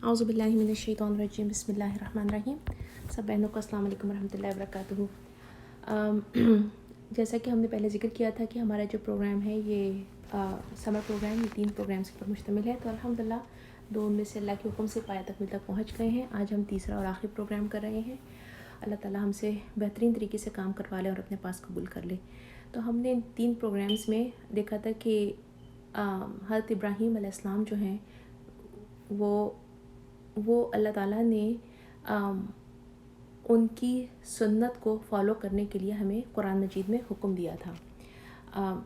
اعوذ باللہ من الشیطان الرجیم بسم اللہ الرحمن الرحیم. سب بہنوں کو السلام علیکم ورحمۃ اللہ وبرکاتہ. جیسا کہ ہم نے پہلے ذکر کیا تھا کہ ہمارا جو پروگرام ہے یہ سمر پروگرام یہ 3 پروگرامس پر مشتمل ہے. تو الحمدللہ 2 میں سے اللہ کے حکم سے پایہ تکمیل تک پہنچ گئے ہیں. آج ہم تیسرا اور آخری پروگرام کر رہے ہیں. اللہ تعالیٰ ہم سے بہترین طریقے سے کام کروا لے اور اپنے پاس قبول کر لے. تو ہم نے ان 3 پروگرامس میں دیکھا تھا کہ حضرت ابراہیم علیہ السلام جو ہیں وہ اللہ تعالیٰ نے ان کی سنت کو فالو کرنے کے لیے ہمیں قرآن مجید میں حکم دیا تھا.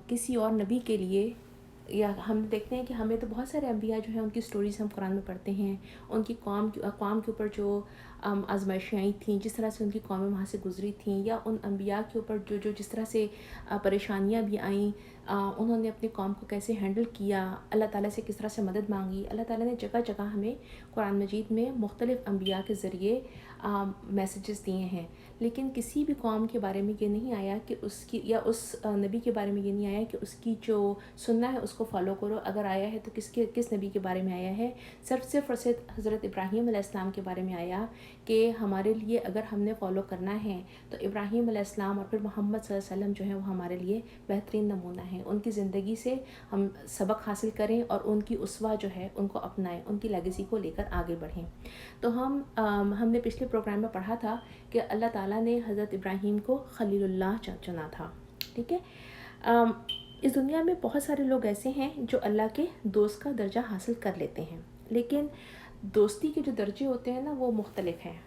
کسی اور نبی کے لیے یا ہم دیکھتے ہیں کہ ہمیں تو بہت سارے انبیاء جو ہیں ان کی سٹوریز ہم قرآن میں پڑھتے ہیں. ان کی اقوام کے اوپر جو آزمائشیں آئی تھیں، جس طرح سے ان کی قومیں وہاں سے گزری تھیں، یا ان انبیاء کے اوپر جو جس طرح سے پریشانیاں بھی آئیں، انہوں نے اپنی قوم کو کیسے ہینڈل کیا، اللہ تعالیٰ سے کس طرح سے مدد مانگی. اللہ تعالیٰ نے جگہ جگہ ہمیں قرآن مجید میں مختلف انبیاء کے ذریعے میسیجز دیے ہیں. لیکن کسی بھی قوم کے بارے میں یہ نہیں آیا کہ اس کی یا اس نبی کے بارے میں یہ نہیں آیا کہ اس کی جو سننا ہے اس کو فالو کرو. اگر آیا ہے تو کس نبی کے بارے میں آیا ہے؟ صرف اور صرف حضرت ابراہیم علیہ السلام کے بارے میں آیا کہ ہمارے لیے اگر ہم نے فالو کرنا ہے تو ابراہیم علیہ السلام اور پھر محمد صلی اللہ علیہ وسلم جو ہیں وہ ہمارے لیے بہترین نمونہ ہیں. ان کی زندگی سے ہم سبق حاصل کریں اور ان کی اسوہ جو ہے ان کو اپنائیں، ان کی لیگیسی کو لے کر آگے بڑھیں. تو ہم نے پچھلے پروگرام میں پڑھا تھا کہ اللہ تعالیٰ نے حضرت ابراہیم کو خلیل اللہ چنا تھا. ٹھیک ہے. اس دنیا میں بہت سارے لوگ ایسے ہیں جو اللہ کے دوست کا درجہ حاصل کر لیتے ہیں، لیکن دوستی کے جو درجے ہوتے ہیں نا وہ مختلف ہیں.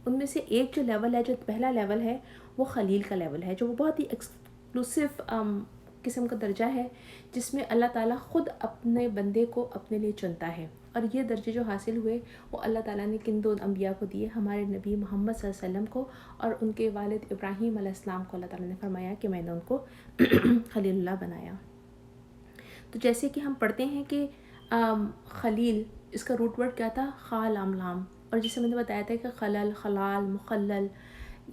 ان میں سے ایک جو لیول ہے، جو پہلا لیول ہے، وہ خلیل کا لیول ہے، جو وہ بہت ہی ایکسکلوسیو قسم کا درجہ ہے جس میں اللہ تعالیٰ خود اپنے بندے کو اپنے لیے چنتا ہے. اور یہ درجے جو حاصل ہوئے وہ اللہ تعالیٰ نے کن 2 انبیاء کو دیے، ہمارے نبی محمد صلی اللہ علیہ وسلم کو اور ان کے والد ابراہیم علیہ السلام کو. اللہ تعالیٰ نے فرمایا کہ میں نے ان کو خلیل اللہ بنایا. تو جیسے کہ ہم پڑھتے ہیں کہ خلیل، اس کا روٹ ورڈ کیا تھا؟ خا لام لام. اور جسے میں نے بتایا تھا کہ خلل، خلال، مخلل،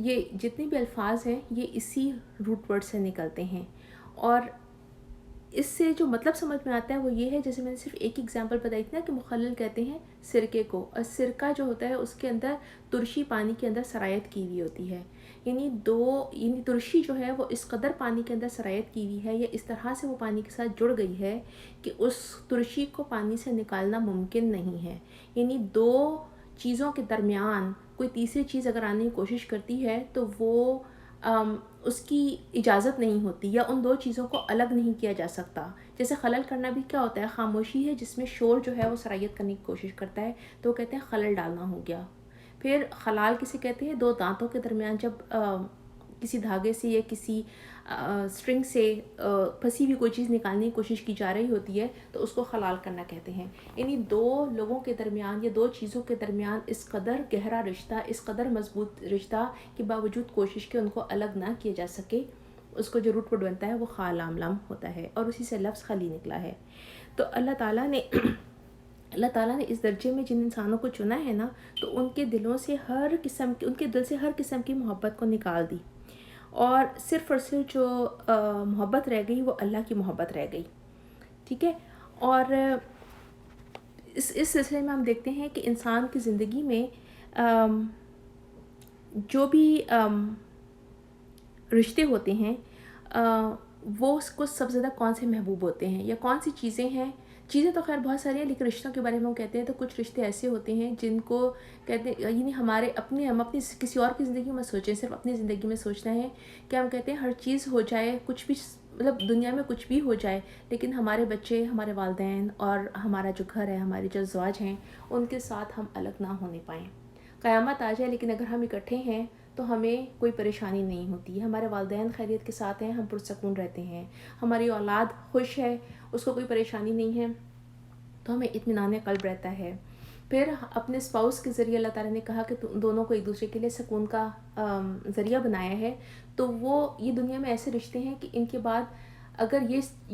یہ جتنے بھی الفاظ ہیں یہ اسی روٹ ورڈ سے نکلتے ہیں. اور اس سے جو مطلب سمجھ میں آتا ہے وہ یہ ہے، جیسے میں نے صرف ایک ایگزامپل بتائی تھی نا کہ مخلل کہتے ہیں سرکے کو، اور سرکہ جو ہوتا ہے اس کے اندر ترشی پانی کے اندر سرایت کی ہوئی ہوتی ہے. یعنی ترشی جو ہے وہ اس قدر پانی کے اندر سرایت کی ہوئی ہے یا اس طرح سے وہ پانی کے ساتھ جڑ گئی ہے کہ اس ترشی کو پانی سے نکالنا ممکن نہیں ہے. یعنی 2 چیزوں کے درمیان کوئی تیسری چیز اگر آنے کی کوشش کرتی ہے تو وہ اس کی اجازت نہیں ہوتی، یا ان 2 چیزوں کو الگ نہیں کیا جا سکتا. جیسے خلل کرنا بھی کیا ہوتا ہے؟ خاموشی ہے جس میں شور جو ہے وہ سرایت کرنے کی کوشش کرتا ہے، تو وہ کہتے ہیں خلل ڈالنا ہو گیا. پھر خلال کسے کہتے ہیں؟ 2 دانتوں کے درمیان جب کسی دھاگے سے یا کسی سٹرنگ سے پھنسی ہوئی کوئی چیز نکالنے کی کوشش کی جا رہی ہوتی ہے تو اس کو خلال کرنا کہتے ہیں. یعنی 2 لوگوں کے درمیان یا 2 چیزوں کے درمیان اس قدر گہرا رشتہ، اس قدر مضبوط رشتہ کے باوجود کوشش کے ان کو الگ نہ کیا جا سکے، اس کو جو روٹ ورڈ بنتا ہے وہ خا لام لام ہوتا ہے، اور اسی سے لفظ خلی نکلا ہے. تو اللہ تعالیٰ نے اس درجے میں جن انسانوں کو چنا ہے نا، تو ان کے دلوں سے ان کے دل سے ہر قسم کی محبت کو نکال دی، اور صرف جو محبت رہ گئی وہ اللہ کی محبت رہ گئی. ٹھیک ہے. اور اس سلسلے میں ہم دیکھتے ہیں کہ انسان کی زندگی میں جو بھی رشتے ہوتے ہیں وہ اس کو سب سے زیادہ کون سے محبوب ہوتے ہیں یا کون سی چیزیں ہیں؟ چیزیں تو خیر بہت ساری ہیں، لیکن رشتوں کے بارے میں ہم کہتے ہیں تو کچھ رشتے ایسے ہوتے ہیں جن کو کہتے ہیں، یعنی ہم اپنی کسی اور کی زندگی میں سوچیں، صرف اپنی زندگی میں سوچنا ہے کہ ہم کہتے ہیں ہر چیز ہو جائے، کچھ بھی مطلب دنیا میں کچھ بھی ہو جائے، لیکن ہمارے بچے، ہمارے والدین اور ہمارا جو گھر ہے، ہمارے جو ازواج ہیں، ان کے ساتھ ہم الگ نہ ہونے پائیں. قیامت آ جائے لیکن اگر ہم اکٹھے ہیں تو ہمیں کوئی پریشانی نہیں ہوتی. ہمارے والدین خیریت کے ساتھ ہیں، ہم پرسکون رہتے ہیں. ہماری اولاد خوش ہے، اس کو کوئی پریشانی نہیں ہے، تو ہمیں اطمینان قلب رہتا ہے. پھر اپنے اسپاؤس کے ذریعے اللہ تعالیٰ نے کہا کہ تم دونوں کو ایک دوسرے کے لیے سکون کا ذریعہ بنایا ہے. تو یہ دنیا میں ایسے رشتے ہیں کہ ان کے بعد اگر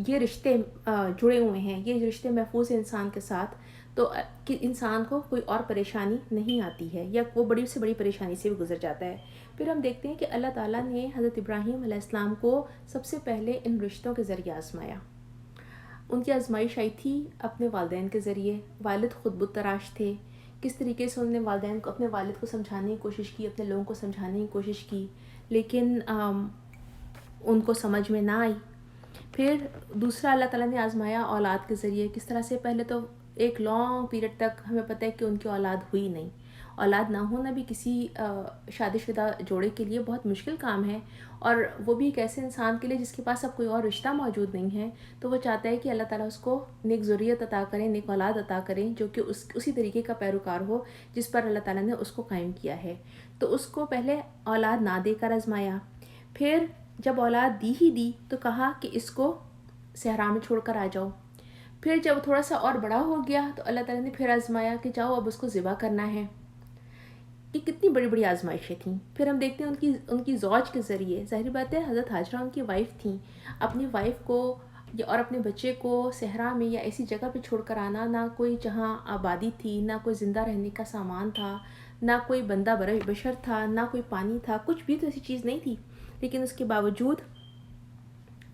یہ رشتے جڑے ہوئے ہیں، یہ رشتے محفوظ ہیں انسان کے ساتھ، تو کہ انسان کو کوئی اور پریشانی نہیں آتی ہے، یا وہ بڑی سے بڑی پریشانی سے بھی گزر جاتا ہے. پھر ہم دیکھتے ہیں کہ اللہ تعالیٰ نے حضرت ابراہیم علیہ السلام کو سب سے پہلے ان رشتوں کے ذریعے آزمایا. ان کی آزمائش آئی تھی اپنے والدین کے ذریعے. والد خود بت تراش تھے کس طریقے سے انہوں نے والدین کو، اپنے والد کو سمجھانے کی کوشش کی، اپنے لوگوں کو سمجھانے کی کوشش کی، لیکن ان کو سمجھ میں نہ آئی. پھر دوسرا اللہ تعالیٰ نے آزمایا اولاد کے ذریعے. کس طرح سے؟ پہلے تو ایک لانگ پیریڈ تک ہمیں پتہ ہے کہ ان کی اولاد ہوئی نہیں. اولاد نہ ہونا بھی کسی شادی شدہ جوڑے کے لیے بہت مشکل کام ہے، اور وہ بھی ایک ایسے انسان کے لیے جس کے پاس اب کوئی اور رشتہ موجود نہیں ہے. تو وہ چاہتا ہے کہ اللہ تعالیٰ اس کو نیک ذریت عطا کریں، نیک اولاد عطا کریں، جو کہ اسی طریقے کا پیروکار ہو جس پر اللہ تعالیٰ نے اس کو قائم کیا ہے. تو اس کو پہلے اولاد نہ دے کر آزمایا. پھر جب اولاد دی ہی دی تو کہا کہ اس کو صحرا میں چھوڑ کر آ جاؤ. پھر جب تھوڑا سا اور بڑا ہو گیا تو اللہ تعالیٰ نے پھر آزمایا کہ جاؤ اب اس کو ذبح کرنا ہے. یہ کتنی بڑی بڑی آزمائشیں تھیں. پھر ہم دیکھتے ہیں ان کی زوج کے ذریعے، ظاہر بات ہے حضرت ہاجرہ ان کی وائف تھیں، اپنی وائف کو اور اپنے بچے کو صحرا میں یا ایسی جگہ پہ چھوڑ کر آنا، نہ کوئی جہاں آبادی تھی، نہ کوئی زندہ رہنے کا سامان تھا، نہ کوئی بندہ بشر تھا، نہ کوئی پانی تھا، کچھ بھی تو ایسی چیز نہیں تھی. لیکن اس کے باوجود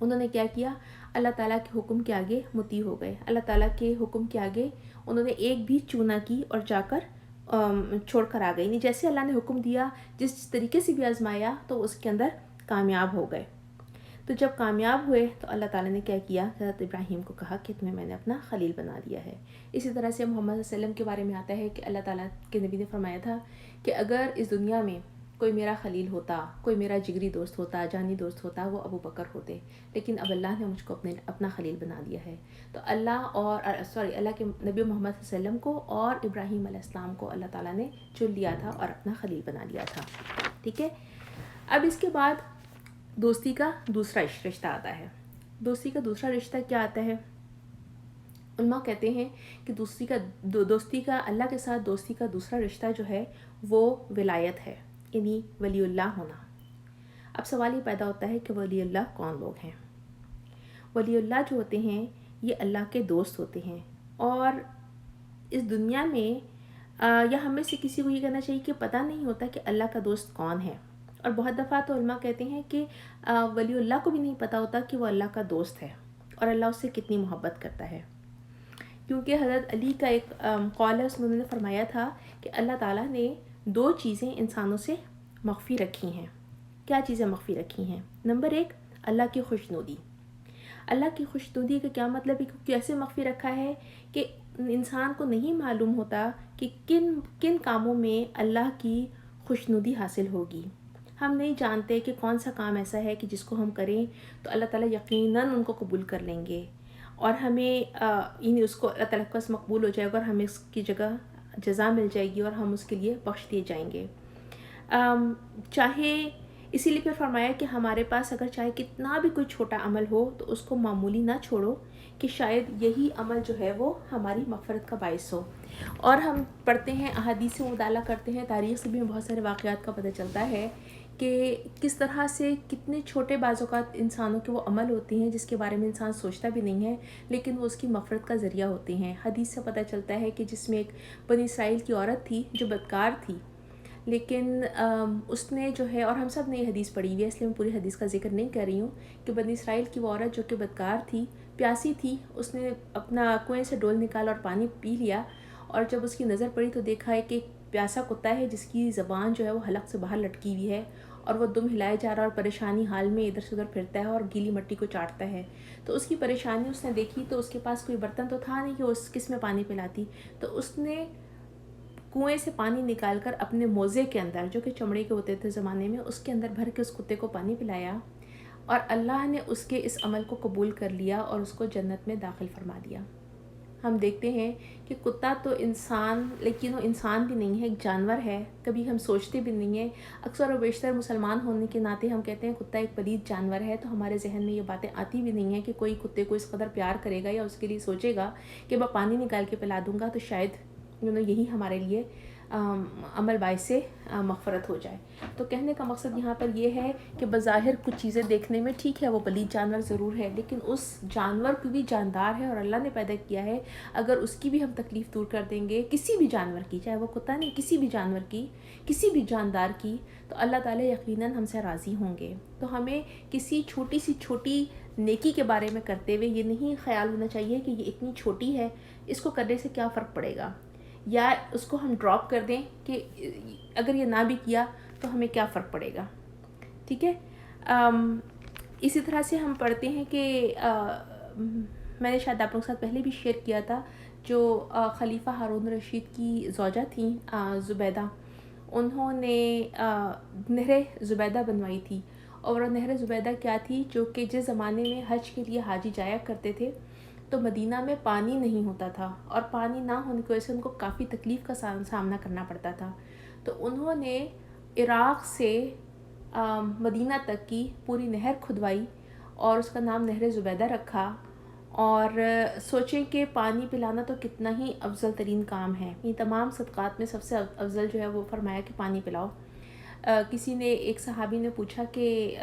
انہوں نے کیا کیا؟ اللہ تعالیٰ کے حکم کے آگے مطیع ہو گئے. اللہ تعالیٰ کے حکم کے آگے انہوں نے ایک بھی چونا کی اور جا کر چھوڑ کر آ گئی. نہیں، جیسے اللہ نے حکم دیا، جس طریقے سے بھی آزمایا تو اس کے اندر کامیاب ہو گئے. تو جب کامیاب ہوئے تو اللہ تعالیٰ نے کیا کیا؟ حضرت ابراہیم کو کہا کہ تمہیں میں نے اپنا خلیل بنا دیا ہے. اسی طرح سے محمد صلی اللہ علیہ وسلم کے بارے میں آتا ہے کہ اللہ تعالیٰ کے نبی نے فرمایا تھا کہ اگر اس دنیا میں کوئی میرا خلیل ہوتا، کوئی میرا جگری دوست ہوتا، جانی دوست ہوتا، وہ ابو بکر ہوتے، لیکن اب اللہ نے مجھ کو اپنا خلیل بنا دیا ہے. تو اللہ کے نبی محمد صلی اللہ علیہ وسلم کو اور ابراہیم علیہ السلام کو اللہ تعالیٰ نے چن لیا تھا اور اپنا خلیل بنا لیا تھا. ٹھیک ہے. اب اس کے بعد دوستی کا دوسرا رشتہ آتا ہے. دوستی کا دوسرا رشتہ کیا آتا ہے؟ علماء کہتے ہیں کہ دوستی کا اللہ کے ساتھ دوستی کا دوسرا رشتہ جو ہے وہ ولایت ہے، یعنی ولی اللہ ہونا. اب سوال یہ پیدا ہوتا ہے کہ ولی اللہ کون لوگ ہیں؟ ولی اللہ جو ہوتے ہیں یہ اللہ کے دوست ہوتے ہیں، اور اس دنیا میں یا ہم میں سے کسی کو یہ کہنا چاہیے کہ پتہ نہیں ہوتا کہ اللہ کا دوست کون ہے. اور بہت دفعہ تو علماء کہتے ہیں کہ ولی اللہ کو بھی نہیں پتہ ہوتا کہ وہ اللہ کا دوست ہے اور اللہ اس سے کتنی محبت کرتا ہے. کیونکہ حضرت علی کا ایک قول ہے، اس میں انہوں نے فرمایا تھا کہ اللہ تعالیٰ نے 2 چیزیں انسانوں سے مخفی رکھی ہیں. کیا چیزیں مخفی رکھی ہیں؟ نمبر 1، اللہ کی خوشنودی. اللہ کی خوشنودی کا کیا مطلب ہے؟ کیونکہ ایسے مخفی رکھا ہے کہ انسان کو نہیں معلوم ہوتا کہ کن کاموں میں اللہ کی خوشنودی حاصل ہوگی. ہم نہیں جانتے کہ کون سا کام ایسا ہے کہ جس کو ہم کریں تو اللہ تعالیٰ یقیناً ان کو قبول کر لیں گے، اور ہمیں یعنی اس کو اللہ تعالیٰ کے پاس مقبول ہو جائے گا اور ہمیں اس کی جگہ جزا مل جائے گی اور ہم اس کے لیے بخش دیے جائیں گے. چاہے اسی لیے پھر فرمایا کہ ہمارے پاس اگر چاہے کتنا بھی کوئی چھوٹا عمل ہو تو اس کو معمولی نہ چھوڑو، کہ شاید یہی عمل جو ہے وہ ہماری مغفرت کا باعث ہو. اور ہم پڑھتے ہیں، احادیث سے مطالعہ کرتے ہیں، تاریخ سے بھی ہمیں بہت سارے واقعات کا پتہ چلتا ہے کہ کس طرح سے کتنے چھوٹے بعض اوقات انسانوں کے وہ عمل ہوتے ہیں جس کے بارے میں انسان سوچتا بھی نہیں ہے، لیکن وہ اس کی مغفرت کا ذریعہ ہوتے ہیں. حدیث سے پتہ چلتا ہے کہ جس میں ایک بنی اسرائیل کی عورت تھی جو بدکار تھی، لیکن اس نے جو ہے، اور ہم سب نے یہ حدیث پڑھی ہوئی ہے اس لیے میں پوری حدیث کا ذکر نہیں کر رہی ہوں، کہ بنی اسرائیل کی وہ عورت جو کہ بدکار تھی، پیاسی تھی، اس نے اپنا کنویں سے ڈول نکالا اور پانی پی لیا، اور جب اس کی نظر پڑی تو دیکھا ہے کہ پیاسا کتا ہے جس کی زبان جو ہے وہ حلق سے باہر لٹکی ہوئی ہے، اور وہ دم ہلائے جا رہا ہے اور پریشانی حال میں ادھر سے ادھر پھرتا ہے اور گیلی مٹی کو چاٹتا ہے. تو اس کی پریشانی اس نے دیکھی، تو اس کے پاس کوئی برتن تو تھا نہیں کہ اس کس میں پانی پلاتی، تو اس نے کنویں سے پانی نکال کر اپنے موزے کے اندر، جو کہ چمڑے کے ہوتے تھے زمانے میں، اس کے اندر بھر کے اس کتے کو پانی پلایا، اور اللہ نے اس کے اس عمل کو قبول کر لیا اور اس کو جنت میں داخل فرما دیا. ہم دیکھتے ہیں کہ کتا تو انسان، لیکن وہ انسان بھی نہیں ہے، ایک جانور ہے. کبھی ہم سوچتے بھی نہیں ہیں، اکثر و بیشتر مسلمان ہونے کے ناطے ہم کہتے ہیں کتا ایک پلید جانور ہے، تو ہمارے ذہن میں یہ باتیں آتی بھی نہیں ہیں کہ کوئی کتے کو اس قدر پیار کرے گا یا اس کے لیے سوچے گا کہ میں پانی نکال کے پلا دوں گا تو شاید یہی ہمارے لیے عمل باعث سے مغفرت ہو جائے. تو کہنے کا مقصد یہاں پر یہ ہے کہ بظاہر کچھ چیزیں دیکھنے میں ٹھیک ہے، وہ پلید جانور ضرور ہے، لیکن اس جانور کو بھی جاندار ہے اور اللہ نے پیدا کیا ہے. اگر اس کی بھی ہم تکلیف دور کر دیں گے، کسی بھی جانور کی، چاہے وہ کتا نہیں، کسی بھی جانور کی، کسی بھی جاندار کی، تو اللہ تعالیٰ یقیناً ہم سے راضی ہوں گے. تو ہمیں کسی چھوٹی نیکی کے بارے میں کرتے ہوئے یہ نہیں خیال ہونا چاہیے کہ یہ اتنی چھوٹی ہے، اس کو کرنے سے کیا فرق پڑے گا. یا اس کو ہم ڈراپ کر دیں کہ اگر یہ نہ بھی کیا تو ہمیں کیا فرق پڑے گا. ٹھیک ہے. اسی طرح سے ہم پڑھتے ہیں کہ میں نے شاید آپ لوگوں کے ساتھ پہلے بھی شیئر کیا تھا، جو خلیفہ ہارون رشید کی زوجہ تھیں زبیدہ، انہوں نے نہر زبیدہ بنوائی تھی. اور نہر زبیدہ کیا تھی؟ جو کہ جس زمانے میں حج کے لیے حاجی جایا کرتے تھے تو مدینہ میں پانی نہیں ہوتا تھا، اور پانی نہ ہونے کی وجہ سے ان کو کافی تکلیف کا سامنا کرنا پڑتا تھا. تو انہوں نے عراق سے مدینہ تک کی پوری نہر کھدوائی اور اس کا نام نہر زبیدہ رکھا. اور سوچیں کہ پانی پلانا تو کتنا ہی افضل ترین کام ہے. یہ تمام صدقات میں سب سے افضل جو ہے وہ فرمایا کہ پانی پلاؤ. کسی نے ایک صحابی نے پوچھا کہ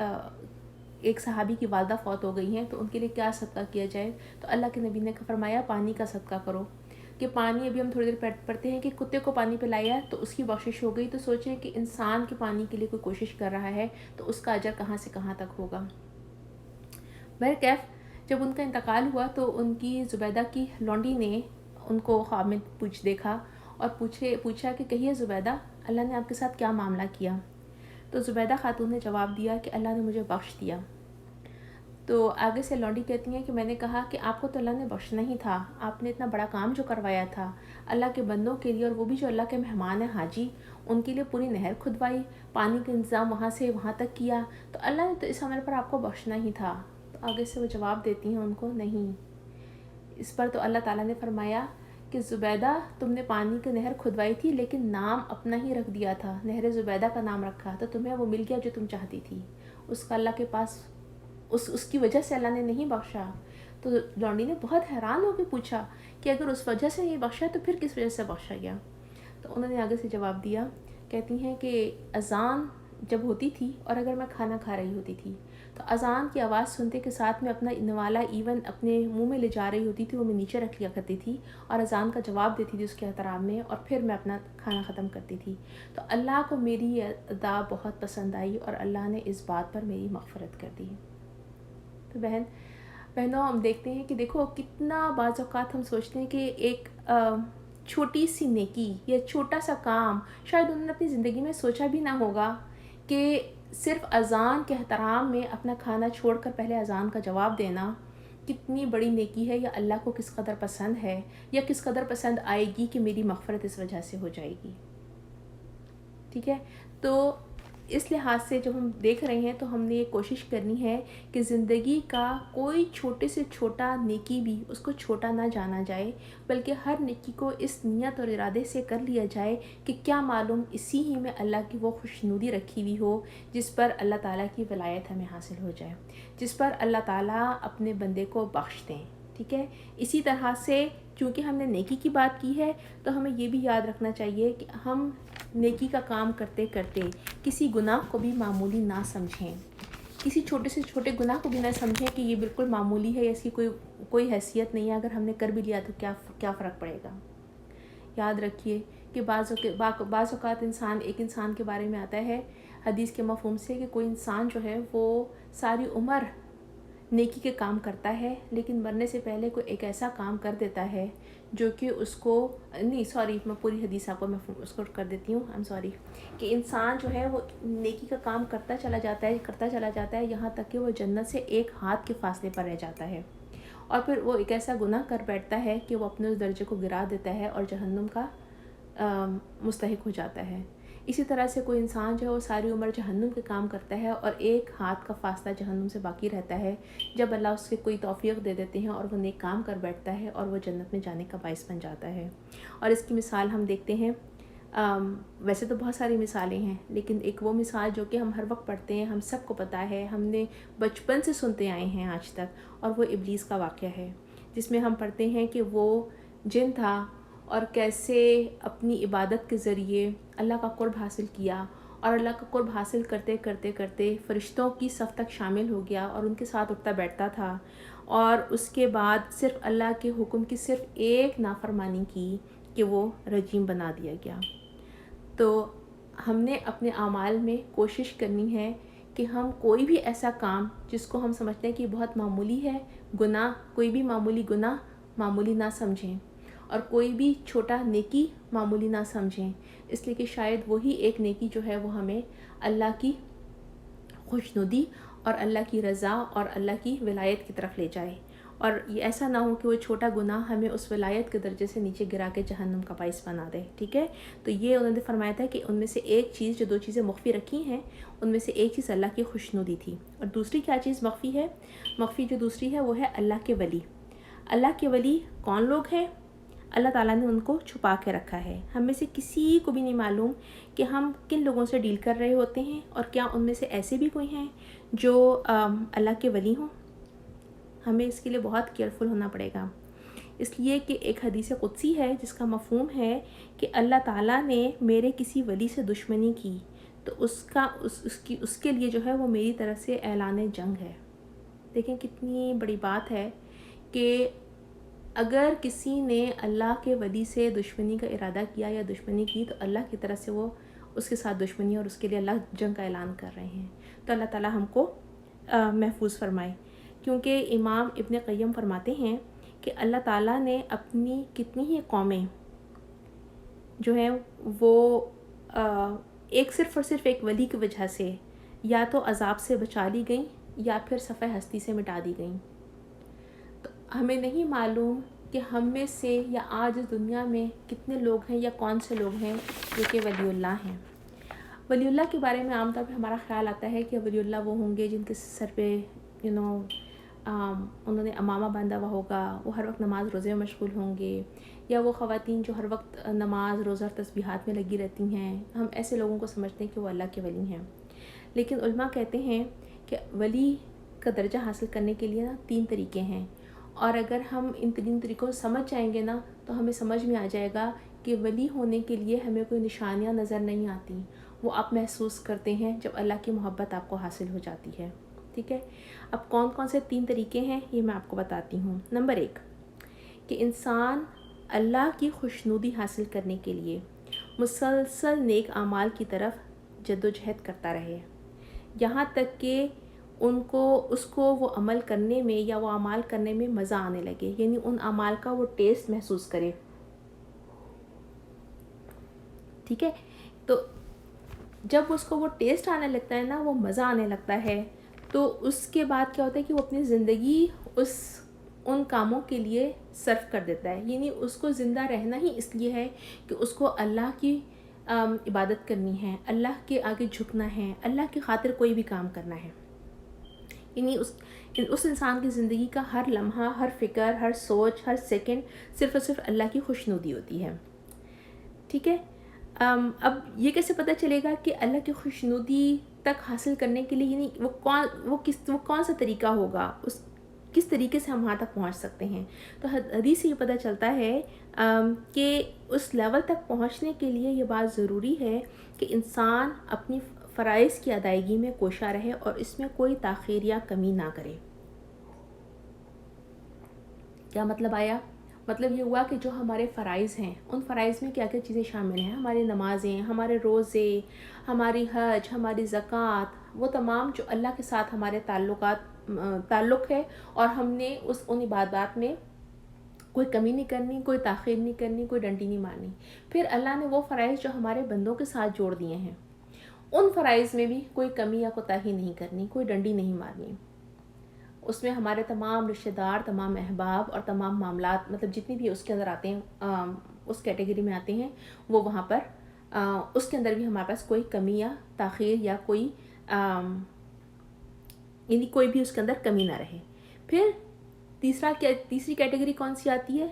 ایک صحابی کی والدہ فوت ہو گئی ہیں تو ان کے لیے کیا صدقہ کیا جائے؟ تو اللہ کے نبی نے فرمایا پانی کا صدقہ کرو. کہ پانی ابھی ہم تھوڑی دیر پڑھتے ہیں کہ کتے کو پانی پلایا تو اس کی بخشش ہو گئی. تو سوچیں کہ انسان کے پانی کے لیے کوئی کوشش کر رہا ہے تو اس کا اجر کہاں سے کہاں تک ہوگا. بہرکیف جب ان کا انتقال ہوا تو ان کی زبیدہ کی لونڈی نے ان کو خواب میں دیکھا اور پوچھا کہ کہیے زبیدہ، اللہ نے آپ کے ساتھ کیا معاملہ کیا؟ تو زبیدہ خاتون نے جواب دیا کہ اللہ نے مجھے بخش دیا. تو آگے سے لونڈی کہتی ہیں کہ میں نے کہا کہ آپ کو تو اللہ نے بخشنا ہی تھا، آپ نے اتنا بڑا کام جو کروایا تھا اللہ کے بندوں کے لیے، اور وہ بھی جو اللہ کے مہمان ہیں حاجی، ان کے لیے پوری نہر کھدوائی، پانی کا انتظام وہاں سے وہاں تک کیا، تو اللہ نے تو اس عمل پر آپ کو بخشنا ہی تھا. تو آگے سے وہ جواب دیتی ہیں ان کو نہیں. اس پر تو اللہ تعالیٰ نے فرمایا کہ زبیدہ تم نے پانی کی نہر کھدوائی تھی لیکن نام اپنا ہی رکھ دیا تھا، نہر زبیدہ کا نام رکھا تو تمہیں وہ مل گیا جو تم چاہتی تھی. اس کا اللہ کے پاس اس کی وجہ سے اللہ نے نہیں بخشا. تو لونڈی نے بہت حیران ہو کے پوچھا کہ اگر اس وجہ سے نہیں بخشا تو پھر کس وجہ سے بخشا گیا؟ تو انہوں نے آگے سے جواب دیا، کہتی ہیں کہ اذان جب ہوتی تھی اور اگر میں کھانا کھا رہی ہوتی تھی تو اذان کی آواز سنتے کے ساتھ میں اپنا نوالا ایون اپنے منہ میں لے جا رہی ہوتی تھی، وہ میں نیچے رکھ لیا کرتی تھی اور اذان کا جواب دیتی تھی اس کے احترام میں، اور پھر میں اپنا کھانا ختم کرتی تھی. تو اللہ کو میری ادا بہت پسند آئی اور اللہ نے اس بات پر میری مغفرت کر دی. تو بہنوں ہم دیکھتے ہیں کہ دیکھو کتنا بعض اوقات ہم سوچتے ہیں کہ ایک چھوٹی سی نیکی یا چھوٹا سا کام، شاید انہوں نے اپنی زندگی میں سوچا بھی نہ ہوگا کہ صرف اذان کے احترام میں اپنا کھانا چھوڑ کر پہلے اذان کا جواب دینا کتنی بڑی نیکی ہے، یا اللہ کو کس قدر پسند ہے، یا کس قدر پسند آئے گی کہ میری مغفرت اس وجہ سے ہو جائے گی. ٹھیک ہے. تو اس لحاظ سے جب ہم دیکھ رہے ہیں تو ہم نے یہ کوشش کرنی ہے کہ زندگی کا کوئی چھوٹے سے چھوٹا نیکی بھی اس کو چھوٹا نہ جانا جائے، بلکہ ہر نیکی کو اس نیت اور ارادے سے کر لیا جائے کہ کیا معلوم اسی ہی میں اللہ کی وہ خوشنودی رکھی ہوئی ہو جس پر اللہ تعالیٰ کی ولایت ہمیں حاصل ہو جائے، جس پر اللہ تعالیٰ اپنے بندے کو بخش دیں. ٹھیک ہے. اسی طرح سے چونکہ ہم نے نیکی کی بات کی ہے تو ہمیں یہ بھی یاد رکھنا چاہیے کہ ہم نیکی کا کام کرتے کرتے کسی گناہ کو بھی معمولی نہ سمجھیں، کسی چھوٹے سے چھوٹے گناہ کو بھی نہ سمجھیں کہ یہ بالکل معمولی ہے یا اس کی کوئی حیثیت نہیں ہے، اگر ہم نے کر بھی لیا تو کیا فرق پڑے گا. یاد رکھیے کہ بعض اوقات ایک انسان کے بارے میں آتا ہے حدیث کے مفہوم سے کہ کوئی انسان جو ہے وہ ساری عمر نیکی کے کام کرتا ہے لیکن مرنے سے پہلے کوئی ایک ایسا کام کر دیتا ہے جو کہ اس کو میں پوری حدیث آپ کو میں اس کو کر دیتی ہوں. کہ انسان جو ہے وہ نیکی کا کام کرتا چلا جاتا ہے یہاں تک کہ وہ جنت سے ایک ہاتھ کے فاصلے پر رہ جاتا ہے، اور پھر وہ ایک ایسا گناہ کر بیٹھتا ہے کہ وہ اپنے اس درجے کو گرا دیتا ہے اور جہنم کا مستحق ہو جاتا ہے. اسی طرح سے کوئی انسان جو ہے وہ ساری عمر جہنم کے کام کرتا ہے اور ایک ہاتھ کا فاصلہ جہنم سے باقی رہتا ہے، جب اللہ اس کے کوئی توفیق دے دیتے ہیں اور وہ نیک کام کر بیٹھتا ہے اور وہ جنت میں جانے کا باعث بن جاتا ہے. اور اس کی مثال ہم دیکھتے ہیں، ویسے تو بہت ساری مثالیں ہیں لیکن ایک وہ مثال جو کہ ہم ہر وقت پڑھتے ہیں، ہم سب کو پتہ ہے، ہم نے بچپن سے سنتے آئے ہیں آج تک، اور وہ ابلیس کا واقعہ ہے، جس میں ہم پڑھتے ہیں کہ وہ جن تھا اور کیسے اپنی عبادت کے ذریعے اللہ کا قرب حاصل کیا، اور اللہ کا قرب حاصل کرتے کرتے کرتے فرشتوں کی صف تک شامل ہو گیا اور ان کے ساتھ اٹھتا بیٹھتا تھا، اور اس کے بعد صرف اللہ کے حکم کی صرف ایک نافرمانی کی کہ وہ رجیم بنا دیا گیا. تو ہم نے اپنے اعمال میں کوشش کرنی ہے کہ ہم کوئی بھی ایسا کام جس کو ہم سمجھتے ہیں کہ بہت معمولی ہے، گناہ، کوئی بھی معمولی گناہ معمولی نہ سمجھیں، اور کوئی بھی چھوٹا نیکی معمولی نہ سمجھیں، اس لیے کہ شاید وہی ایک نیکی جو ہے وہ ہمیں اللہ کی خوشنودی اور اللہ کی رضا اور اللہ کی ولایت کی طرف لے جائے، اور یہ ایسا نہ ہو کہ وہ چھوٹا گناہ ہمیں اس ولایت کے درجے سے نیچے گرا کے جہنم کا باعث بنا دے. ٹھیک ہے، تو یہ انہوں نے فرمایا تھا کہ ان میں سے ایک چیز، جو 2 چیزیں مخفی رکھی ہیں، ان میں سے ایک چیز اللہ کی خوشنودی تھی. اور دوسری کیا چیز مخفی ہے؟ مخفی جو دوسری ہے وہ ہے اللہ کے ولی. اللہ کے ولی کون لوگ ہیں؟ اللہ تعالیٰ نے ان کو چھپا کے رکھا ہے. ہم میں سے کسی کو بھی نہیں معلوم کہ ہم کن لوگوں سے ڈیل کر رہے ہوتے ہیں، اور کیا ان میں سے ایسے بھی کوئی ہیں جو اللہ کے ولی ہوں. ہمیں اس کے لیے بہت کیئرفل ہونا پڑے گا، اس لیے کہ ایک حدیث قدسی ہے جس کا مفہوم ہے کہ اللہ تعالیٰ نے میرے کسی ولی سے دشمنی کی تو اس کے لیے جو ہے وہ میری طرف سے اعلان جنگ ہے. دیکھیں کتنی بڑی بات ہے کہ اگر کسی نے اللہ کے ولی سے دشمنی کا ارادہ کیا یا دشمنی کی تو اللہ کی طرف سے وہ اس کے ساتھ دشمنی اور اس کے لیے اللہ جنگ کا اعلان کر رہے ہیں. تو اللہ تعالیٰ ہم کو محفوظ فرمائے، کیونکہ امام ابن قیم فرماتے ہیں کہ اللہ تعالیٰ نے اپنی کتنی ہی قومیں جو ہیں وہ ایک صرف اور صرف ایک ولی کی وجہ سے یا تو عذاب سے بچا لی گئیں یا پھر صفحہ ہستی سے مٹا دی گئیں. تو ہمیں نہیں معلوم کہ ہم میں سے یا آج اس دنیا میں کتنے لوگ ہیں یا کون سے لوگ ہیں جو کہ ولی اللہ ہیں. ولی اللہ کے بارے میں عام طور پہ ہمارا خیال آتا ہے کہ ولی اللہ وہ ہوں گے جن کے سر پہ انہوں نے امامہ باندھا ہوا ہوگا، وہ ہر وقت نماز روزے میں مشغول ہوں گے، یا وہ خواتین جو ہر وقت نماز روزہ اور تسبیحات میں لگی رہتی ہیں. ہم ایسے لوگوں کو سمجھتے ہیں کہ وہ اللہ کے ولی ہیں. لیکن علماء کہتے ہیں کہ ولی کا درجہ حاصل کرنے کے لیے 3 طریقے ہیں، اور اگر ہم ان 3 طریقوں کو سمجھ جائیں گے نا تو ہمیں سمجھ میں آ جائے گا کہ ولی ہونے کے لیے ہمیں کوئی نشانیاں نظر نہیں آتی، وہ آپ محسوس کرتے ہیں جب اللہ کی محبت آپ کو حاصل ہو جاتی ہے. ٹھیک ہے، اب کون کون سے 3 طریقے ہیں یہ میں آپ کو بتاتی ہوں. نمبر 1 کہ انسان اللہ کی خوشنودی حاصل کرنے کے لیے مسلسل نیک اعمال کی طرف جد و جہد کرتا رہے، یہاں تک کہ اس کو وہ عمل کرنے میں یا وہ اعمال کرنے میں مزہ آنے لگے، یعنی ان اعمال کا وہ ٹیسٹ محسوس کرے. ٹھیک ہے، تو جب اس کو وہ ٹیسٹ آنے لگتا ہے نا، وہ مزہ آنے لگتا ہے، تو اس کے بعد کیا ہوتا ہے کہ وہ اپنی زندگی ان کاموں کے لیے صرف کر دیتا ہے. یعنی اس کو زندہ رہنا ہی اس لیے ہے کہ اس کو اللہ کی عبادت کرنی ہے، اللہ کے آگے جھکنا ہے، اللہ کی خاطر کوئی بھی کام کرنا ہے. یعنی اس انسان کی زندگی کا ہر لمحہ، ہر فکر، ہر سوچ، ہر سیکنڈ صرف اور صرف اللہ کی خوشنودی ہوتی ہے. ٹھیک ہے، اب یہ کیسے پتہ چلے گا کہ اللہ کی خوشنودی تک حاصل کرنے کے لیے یعنی وہ کون سا طریقہ ہوگا، کس طریقے سے ہم وہاں تک پہنچ سکتے ہیں. تو حدیث سے یہ پتہ چلتا ہے کہ اس لیول تک پہنچنے کے لیے یہ بات ضروری ہے کہ انسان اپنی فرائض کی ادائیگی میں کوشاں رہے اور اس میں کوئی تاخیر یا کمی نہ کرے. کیا مطلب آیا؟ مطلب یہ ہوا کہ جو ہمارے فرائض ہیں ان فرائض میں کیا کیا چیزیں شامل ہیں، ہماری نمازیں، ہمارے روزے، ہماری حج، ہماری زکوٰۃ، وہ تمام جو اللہ کے ساتھ ہمارے تعلق ہے، اور ہم نے ان عبادات میں کوئی کمی نہیں کرنی، کوئی تاخیر نہیں کرنی، کوئی ڈنڈی نہیں مارنی. پھر اللہ نے وہ فرائض جو ہمارے بندوں کے ساتھ جوڑ دیے ہیں ان فرائض میں بھی کوئی کمی یا کوتاہی نہیں کرنی، کوئی ڈنڈی نہیں مارنی. اس میں ہمارے تمام رشتہ دار، تمام احباب اور تمام معاملات، مطلب جتنی بھی اس کے اندر آتے ہیں، اس کیٹیگری میں آتے ہیں، وہ وہاں پر اس کے اندر بھی ہمارے پاس کوئی کمی یا تاخیر یا یعنی کوئی بھی اس کے اندر کمی نہ رہے. پھر تیسری کیٹیگری کون سی آتی ہے؟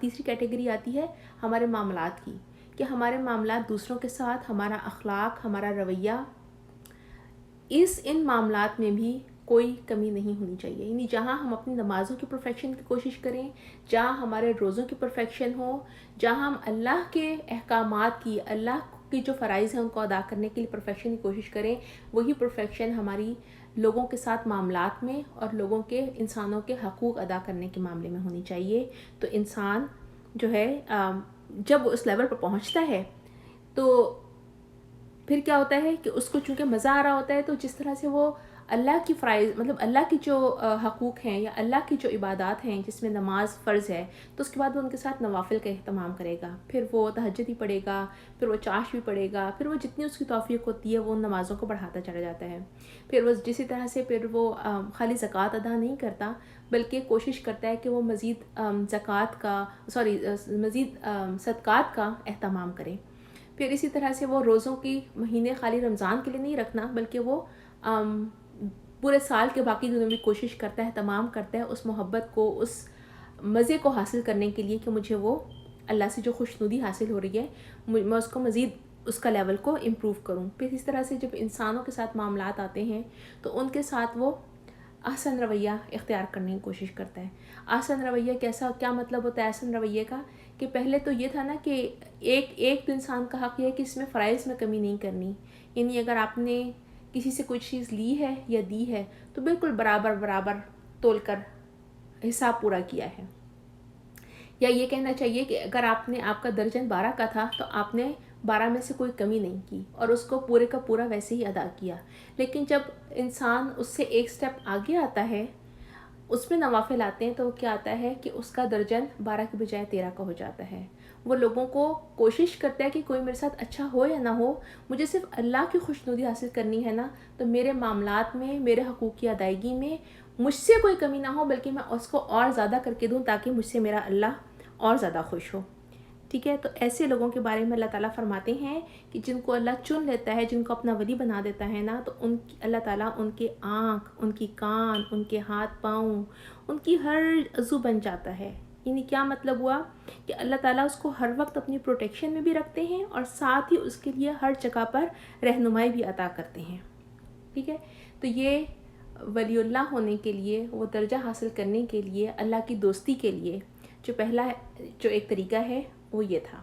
تیسری کیٹیگری آتی ہے ہمارے معاملات کی، کہ ہمارے معاملات دوسروں کے ساتھ، ہمارا اخلاق، ہمارا رویہ، ان معاملات میں بھی کوئی کمی نہیں ہونی چاہیے. یعنی جہاں ہم اپنی نمازوں کی پرفیکشن کی کوشش کریں، جہاں ہمارے روزوں کی پرفیکشن ہو، جہاں ہم اللہ کے احکامات کی، اللہ کی جو فرائض ہیں ان کو ادا کرنے کے لیے پرفیکشن کی کوشش کریں، وہی پرفیکشن ہماری لوگوں کے ساتھ معاملات میں اور انسانوں کے حقوق ادا کرنے کے معاملے میں ہونی چاہیے. تو انسان جو ہے جب اس لیول پر پہنچتا ہے تو پھر کیا ہوتا ہے کہ اس کو چونکہ مزہ آ رہا ہوتا ہے، تو جس طرح سے وہ اللہ کی فرائض مطلب اللہ کی جو حقوق ہیں یا اللہ کی جو عبادات ہیں جس میں نماز فرض ہے، تو اس کے بعد وہ ان کے ساتھ نوافل کا اہتمام کرے گا، پھر وہ تہجد ہی پڑھے گا، پھر وہ چاش بھی پڑھے گا، پھر وہ جتنی اس کی توفیق ہوتی ہے وہ ان نمازوں کو بڑھاتا چلا جاتا ہے. پھر وہ جسی طرح سے پھر وہ خالی زکوٰۃ ادا نہیں کرتا بلکہ کوشش کرتا ہے کہ وہ مزید مزید صدقات کا اہتمام کرے. پھر اسی طرح سے وہ روزوں کی مہینے خالی رمضان کے لیے نہیں رکھنا بلکہ وہ پورے سال کے باقی دنوں میں کوشش کرتا ہے، تمام کرتا ہے اس محبت کو، اس مزے کو حاصل کرنے کے لیے کہ مجھے وہ اللہ سے جو خوشنودی حاصل ہو رہی ہے میں اس کو مزید اس کا لیول کو امپروو کروں. پھر اس طرح سے جب انسانوں کے ساتھ معاملات آتے ہیں تو ان کے ساتھ وہ احسن رویہ اختیار کرنے کی کوشش کرتا ہے. احسن رویہ کیا مطلب ہوتا ہے احسن رویے کا؟ کہ پہلے تو یہ تھا نا کہ ایک تو انسان کا حق یہ ہے کہ اس میں فرائض میں کمی نہیں کرنی، یعنی اگر آپ نے کسی سے کوئی چیز لی ہے یا دی ہے تو بالکل برابر تول کر حساب پورا کیا ہے. یا یہ کہنا چاہیے کہ اگر آپ کا درجن 12 کا تھا تو آپ نے 12 میں سے کوئی کمی نہیں کی اور اس کو پورے کا پورا ویسے ہی ادا کیا. لیکن جب انسان اس سے ایک سٹیپ آگے آتا ہے، اس میں نوافل آتے ہیں، تو کیا آتا ہے کہ اس کا درجن 12 کے بجائے 13 کا ہو جاتا ہے. وہ لوگوں کو کوشش کرتا ہے کہ کوئی میرے ساتھ اچھا ہو یا نہ ہو، مجھے صرف اللہ کی خوشنودی حاصل کرنی ہے نا، تو میرے معاملات میں، میرے حقوق کی ادائیگی میں مجھ سے کوئی کمی نہ ہو بلکہ میں اس کو اور زیادہ کر کے دوں تاکہ مجھ سے میرا اللہ اور زیادہ خوش ہو. ٹھیک ہے، تو ایسے لوگوں کے بارے میں اللہ تعالیٰ فرماتے ہیں کہ جن کو اللہ چن لیتا ہے، جن کو اپنا ولی بنا دیتا ہے نا، تو اللہ تعالیٰ ان کے آنکھ، ان کی کان، ان کے ہاتھ پاؤں، ان کی ہر عضو بن جاتا ہے. یعنی کیا مطلب ہوا کہ اللہ تعالیٰ اس کو ہر وقت اپنی پروٹیکشن میں بھی رکھتے ہیں اور ساتھ ہی اس کے لیے ہر جگہ پر رہنمائی بھی عطا کرتے ہیں. ٹھیک ہے، تو یہ ولی اللہ ہونے کے لیے، وہ درجہ حاصل کرنے کے لیے، اللہ کی دوستی کے لیے جو ایک طریقہ ہے وہ یہ تھا.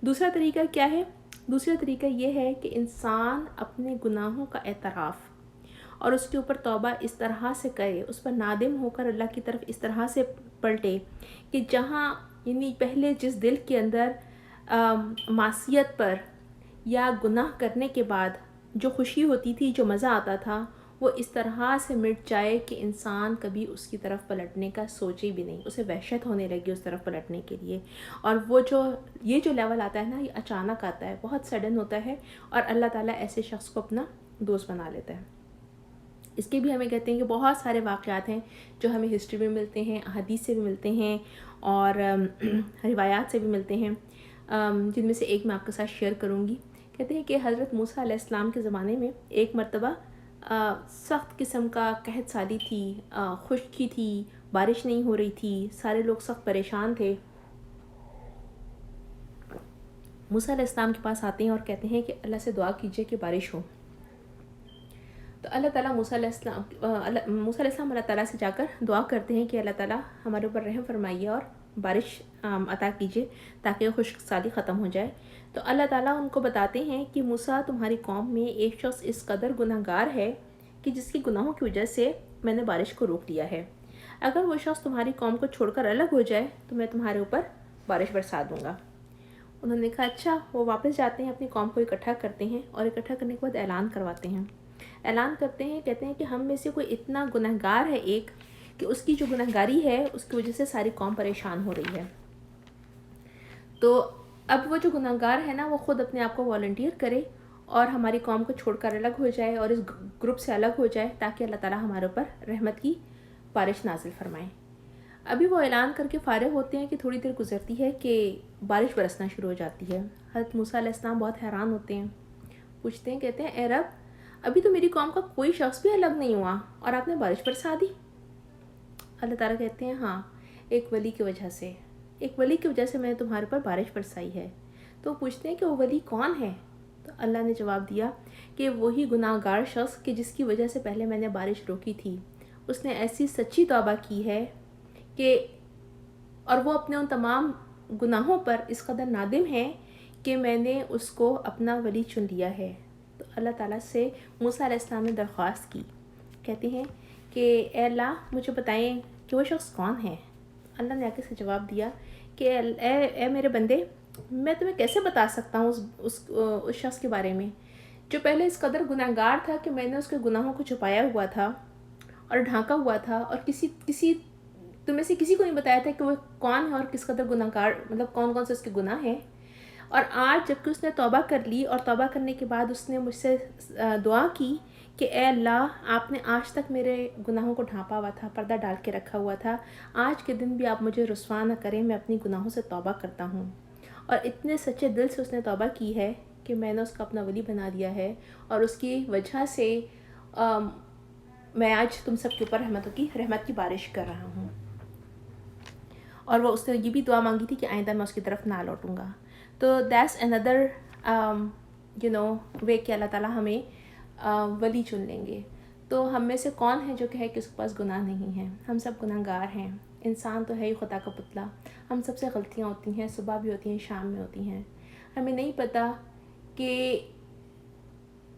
دوسرا طریقہ کیا ہے؟ دوسرا طریقہ یہ ہے کہ انسان اپنے گناہوں کا اعتراف اور اس کے اوپر توبہ اس طرح سے کرے، اس پر نادم ہو کر اللہ کی طرف اس طرح سے پلٹے کہ جہاں یعنی پہلے جس دل کے اندر معصیت پر یا گناہ کرنے کے بعد جو خوشی ہوتی تھی، جو مزہ آتا تھا، وہ اس طرح سے مٹ جائے کہ انسان کبھی اس کی طرف پلٹنے کا سوچے بھی نہیں، اسے وحشت ہونے لگی اس طرف پلٹنے کے لیے. اور یہ جو لیول آتا ہے نا، یہ اچانک آتا ہے، بہت سڈن ہوتا ہے، اور اللہ تعالیٰ ایسے شخص کو اپنا دوست بنا لیتا ہے. اس کے بھی ہمیں کہتے ہیں کہ بہت سارے واقعات ہیں جو ہمیں ہسٹری میں ملتے ہیں، احادیث سے بھی ملتے ہیں اور روایات سے بھی ملتے ہیں، جن میں سے ایک میں آپ کے ساتھ شیئر کروں گی. کہتے ہیں کہ حضرت موسیٰ علیہ السلام کے زمانے میں ایک مرتبہ سخت قسم کا قحط سالی تھی، خشکی تھی، بارش نہیں ہو رہی تھی، سارے لوگ سخت پریشان تھے. موسیٰ علیہ السلام کے پاس آتے ہیں اور کہتے ہیں کہ اللہ سے دعا کیجیے کہ بارش ہو. تو اللہ تعالیٰ موسیٰ علیہ السلام اللہ تعالیٰ سے جا کر دعا کرتے ہیں کہ اللہ تعالیٰ ہمارے اوپر رحم فرمائیے اور بارش عطا کیجیے تاکہ خشک سالی ختم ہو جائے. تو اللہ تعالیٰ ان کو بتاتے ہیں کہ موسیٰ، تمہاری قوم میں ایک شخص اس قدر گناہ گار ہے کہ جس کی گناہوں کی وجہ سے میں نے بارش کو روک لیا ہے. اگر وہ شخص تمہاری قوم کو چھوڑ کر الگ ہو جائے تو میں تمہارے اوپر بارش برسا دوں گا. انہوں نے کہا اچھا. وہ واپس جاتے ہیں، اپنی قوم کو اکٹھا کرتے ہیں اور اکٹھا کرنے کے بعد اعلان کرواتے ہیں. اعلان کرتے ہیں، کہتے ہیں کہ ہم میں سے کوئی اتنا گناہ گار ہے ایک کہ اس کی جو گناہ گاری ہے اس کی وجہ سے ساری قوم پریشان ہو رہی ہے. تو اب وہ جو گناہ گار ہے نا، وہ خود اپنے آپ کو والنٹیئر کرے اور ہماری قوم کو چھوڑ کر الگ ہو جائے اور اس گروپ سے الگ ہو جائے تاکہ اللہ تعالیٰ ہمارے اوپر رحمت کی بارش نازل فرمائے. ابھی وہ اعلان کر کے فارغ ہوتے ہیں کہ تھوڑی دیر گزرتی ہے کہ بارش برسنا شروع ہو جاتی ہے. حضرت موسیٰ علیہ السلام بہت حیران ہوتے ہیں، پوچھتے ہیں، کہتے ہیں اے رب، ابھی تو میری قوم کا کوئی شخص بھی الگ نہیں ہوا اور آپ نے بارش برسا دی. اللہ تعالیٰ کہتے ہیں ہاں، ایک ولی کی وجہ سے میں نے تمہارے پر بارش برسائی ہے. تو پوچھتے ہیں کہ وہ ولی کون ہے؟ تو اللہ نے جواب دیا کہ وہی گناہ گار شخص کہ جس کی وجہ سے پہلے میں نے بارش روکی تھی، اس نے ایسی سچی توبہ کی ہے کہ اور وہ اپنے ان تمام گناہوں پر اس قدر نادم ہے کہ میں نے اس کو اپنا ولی چن لیا ہے. تو اللہ تعالیٰ سے موسیٰ علیہ السلام نے درخواست کی، کہتے ہیں کہ اے اللہ، مجھے بتائیں کہ وہ شخص کون ہے. اللہ نے آگے سے جواب دیا کہ اے میرے بندے، میں تمہیں کیسے بتا سکتا ہوں اس شخص کے بارے میں جو پہلے اس قدر گناہگار تھا کہ میں نے اس کے گناہوں کو چھپایا ہوا تھا اور ڈھانکا ہوا تھا، اور کسی تم میں سے کسی کو نہیں بتایا تھا کہ وہ کون ہے اور کس قدر گناہگار، مطلب کون کون سے اس کے گناہ ہیں. اور آج جب کہ اس نے توبہ کر لی، اور توبہ کرنے کے بعد اس نے مجھ سے دعا کی کہ اے اللہ، آپ نے آج تک میرے گناہوں کو ڈھانپا ہوا تھا، پردہ ڈال کے رکھا ہوا تھا، آج کے دن بھی آپ مجھے رسوا نہ کریں، میں اپنی گناہوں سے توبہ کرتا ہوں. اور اتنے سچے دل سے اس نے توبہ کی ہے کہ میں نے اس کو اپنا ولی بنا دیا ہے، اور اس کی وجہ سے میں آج تم سب کے اوپر رحمت کی بارش کر رہا ہوں. اور وہ اس نے یہ بھی دعا مانگی تھی کہ آئندہ میں اس کی طرف نہ لوٹوں گا. تو دیٹس اندر وے کہ اللہ تعالیٰ ہمیں ولی چن لیں گے. تو ہم میں سے کون ہے جو کہے کہ اس کے پاس گناہ نہیں ہے؟ ہم سب گناہ گار ہیں. انسان تو ہے ہی خدا کا پتلا. ہم سب سے غلطیاں ہوتی ہیں، صبح بھی ہوتی ہیں، شام میں ہوتی ہیں. ہمیں نہیں پتہ کہ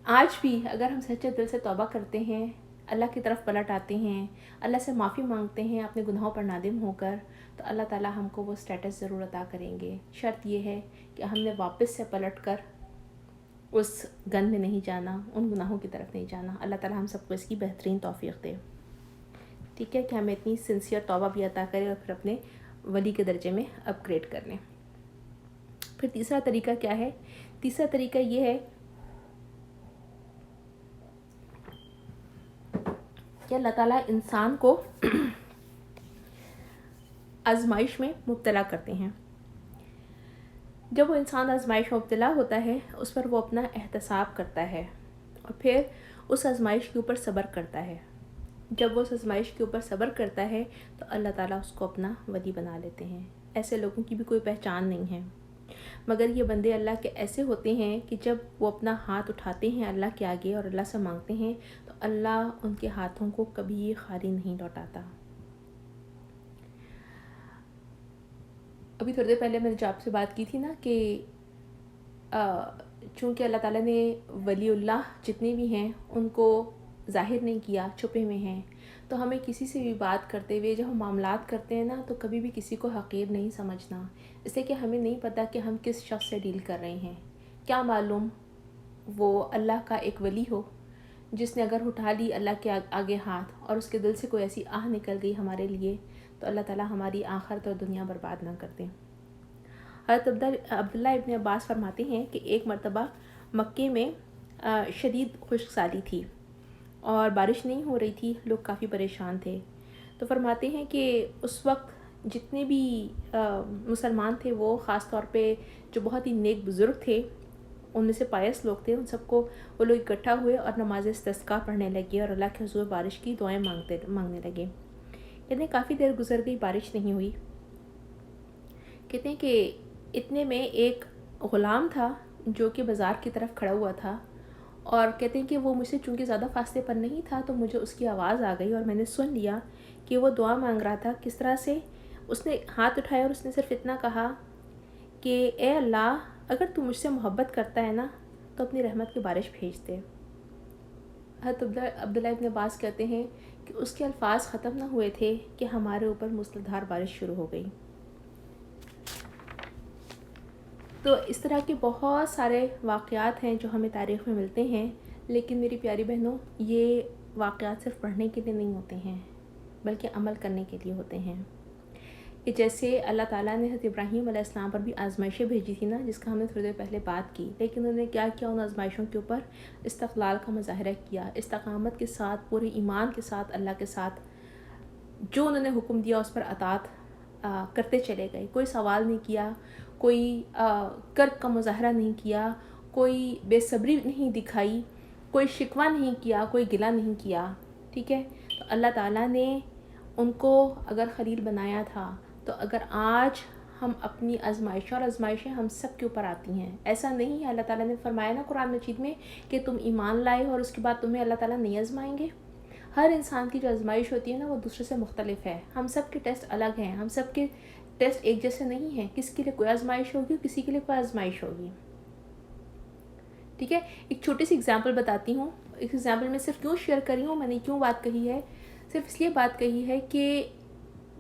آج بھی اگر ہم سچے دل سے توبہ کرتے ہیں، اللہ کی طرف پلٹ آتے ہیں، اللہ سے معافی مانگتے ہیں اپنے گناہوں پر نادم ہو کر، تو اللہ تعالیٰ ہم کو وہ سٹیٹس ضرور عطا کریں گے. شرط یہ ہے کہ ہم نے واپس سے پلٹ کر اس گن میں نہیں جانا، ان گناہوں کی طرف نہیں جانا. اللہ تعالیٰ ہم سب کو اس کی بہترین توفیق دے. ٹھیک ہے، کہ ہمیں اتنی سنسیئر توبہ بھی عطا کرے اور پھر اپنے ولی کے درجے میں اپ گریڈ کر لیں. پھر تیسرا طریقہ کیا ہے؟ تیسرا طریقہ یہ ہے کہ اللہ تعالیٰ انسان کو آزمائش میں مبتلا کرتے ہیں. جب وہ انسان آزمائش میں مبتلا ہوتا ہے، اس پر وہ اپنا احتساب کرتا ہے اور پھر اس آزمائش کے اوپر صبر کرتا ہے. جب وہ اس آزمائش کے اوپر صبر کرتا ہے تو اللہ تعالیٰ اس کو اپنا ولی بنا لیتے ہیں. ایسے لوگوں کی بھی کوئی پہچان نہیں ہے، مگر یہ بندے اللہ کے ایسے ہوتے ہیں کہ جب وہ اپنا ہاتھ اٹھاتے ہیں اللہ کے آگے اور اللہ سے مانگتے ہیں تو اللہ ان کے ہاتھوں کو کبھی خالی نہیں لوٹاتا. ابھی تھوڑی دیر پہلے میں نے جو آپ سے بات کی تھی نا کہ چونکہ اللہ تعالیٰ نے ولی اللہ جتنے بھی ہیں ان کو ظاہر نہیں کیا، چھپے میں ہیں، تو ہمیں کسی سے بھی بات کرتے ہوئے جب ہم معاملات کرتے ہیں نا تو کبھی بھی کسی کو حقیر نہیں سمجھنا، اس لیے کہ ہمیں نہیں پتہ کہ ہم کس شخص سے ڈیل کر رہے ہیں. کیا معلوم وہ اللہ کا ایک ولی ہو جس نے اگر اٹھا لی اللہ کے آگے ہاتھ اور اس کے دل سے کوئی ایسی آہ نکل گئی ہمارے لیے، تو اللہ تعالیٰ ہماری آخرت اور دنیا برباد نہ کر دیں. حضرت عبداللہ ابن عباس فرماتے ہیں کہ ایک مرتبہ مکے میں شدید خشک سالی تھی اور بارش نہیں ہو رہی تھی، لوگ کافی پریشان تھے. تو فرماتے ہیں کہ اس وقت جتنے بھی مسلمان تھے، وہ خاص طور پہ جو بہت ہی نیک بزرگ تھے، ان میں سے پائس لوگ تھے، ان سب کو وہ لوگ اکٹھا ہوئے اور نماز استسقاء پڑھنے لگے اور اللہ کے حضور بارش کی دعائیں مانگنے لگے. کہتے ہیں کافی دیر گزر گئی، بارش نہیں ہوئی. کہتے ہیں کہ اتنے میں ایک غلام تھا جو کہ بازار کی طرف کھڑا ہوا تھا، اور کہتے ہیں کہ وہ مجھ سے چونکہ زیادہ فاصلے پر نہیں تھا تو مجھے اس کی آواز آ گئی اور میں نے سن لیا کہ وہ دعا مانگ رہا تھا. کس طرح سے؟ اس نے ہاتھ اٹھایا اور اس نے صرف اتنا کہا کہ اے اللہ، اگر تو مجھ سے محبت کرتا ہے نا تو اپنی رحمت کی بارش بھیج دے. حضرت عبداللہ ابن عباس کہتے ہیں کہ اس کے الفاظ ختم نہ ہوئے تھے کہ ہمارے اوپر موسلادھار بارش شروع ہو گئی. تو اس طرح کے بہت سارے واقعات ہیں جو ہمیں تاریخ میں ملتے ہیں، لیکن میری پیاری بہنوں، یہ واقعات صرف پڑھنے کے لیے نہیں ہوتے ہیں بلکہ عمل کرنے کے لیے ہوتے ہیں. کہ جیسے اللہ تعالیٰ نے حضرت ابراہیم علیہ السلام پر بھی آزمائشیں بھیجی تھی نا، جس کا ہم نے تھوڑی دیر پہلے بات کی، لیکن انہوں نے کیا کیا؟ ان آزمائشوں کے اوپر استقلال کا مظاہرہ کیا، استقامت کے ساتھ، پورے ایمان کے ساتھ، اللہ کے ساتھ جو انہوں نے حکم دیا اس پر اطاعت کرتے چلے گئے. کوئی سوال نہیں کیا، کوئی کرب کا مظاہرہ نہیں کیا، کوئی بے صبری نہیں دکھائی، کوئی شکوہ نہیں کیا، کوئی گلہ نہیں کیا. ٹھیک ہے، تو اللہ تعالیٰ نے ان کو اگر خلیل بنایا تھا، تو اگر آج ہم اپنی آزمائشیں ہم سب کے اوپر آتی ہیں. ایسا نہیں ہے، اللہ تعالیٰ نے فرمایا نا قرآن مجید میں کہ تم ایمان لائے اور اس کے بعد تمہیں اللہ تعالیٰ نہیں آزمائیں گے. ہر انسان کی جو آزمائش ہوتی ہے نا وہ دوسرے سے مختلف ہے. ہم سب کے ٹیسٹ الگ ہیں، ہم سب کے ٹیسٹ ایک جیسے نہیں ہیں. کسی کے لیے کوئی آزمائش ہوگی، کسی کے لیے کوئی آزمائش ہوگی. ٹھیک ہے، ایک چھوٹی سی اگزامپل بتاتی ہوں. ایک ایگزامپل میں صرف کیوں شیئر کری ہوں، میں نے کیوں بات کہی ہے، صرف اس لیے بات کہی ہے کہ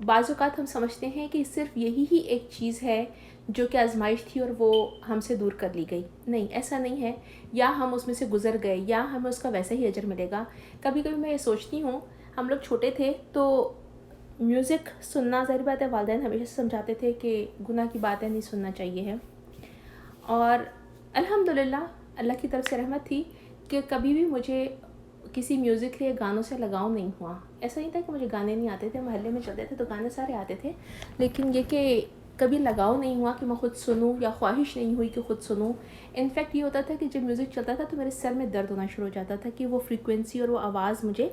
بعض اوقات ہم سمجھتے ہیں کہ صرف یہی ہی ایک چیز ہے جو کہ آزمائش تھی اور وہ ہم سے دور کر لی گئی. نہیں، ایسا نہیں ہے. یا ہم اس میں سے گزر گئے یا ہمیں اس کا ویسا ہی اجر ملے گا. کبھی کبھی میں یہ سوچتی ہوں، ہم لوگ چھوٹے تھے تو میوزک سننا، ظاہر بات ہے والدین ہمیشہ سمجھاتے تھے کہ گناہ کی باتیں نہیں سننا چاہیے ہے. اور الحمدللہ اللہ کی طرف سے رحمت تھی کہ کبھی بھی مجھے کسی میوزک کے گانوں سے لگاؤ نہیں ہوا. ایسا نہیں تھا کہ مجھے گانے نہیں آتے تھے، محلے میں چلتے تھے تو گانے سارے آتے تھے، لیکن یہ کہ کبھی لگاؤ نہیں ہوا کہ میں خود سنوں، یا خواہش نہیں ہوئی کہ خود سنوں. انفیکٹ یہ ہوتا تھا کہ جب میوزک چلتا تھا تو میرے سر میں درد ہونا شروع ہو جاتا تھا کہ وہ فریکوینسی اور وہ آواز مجھے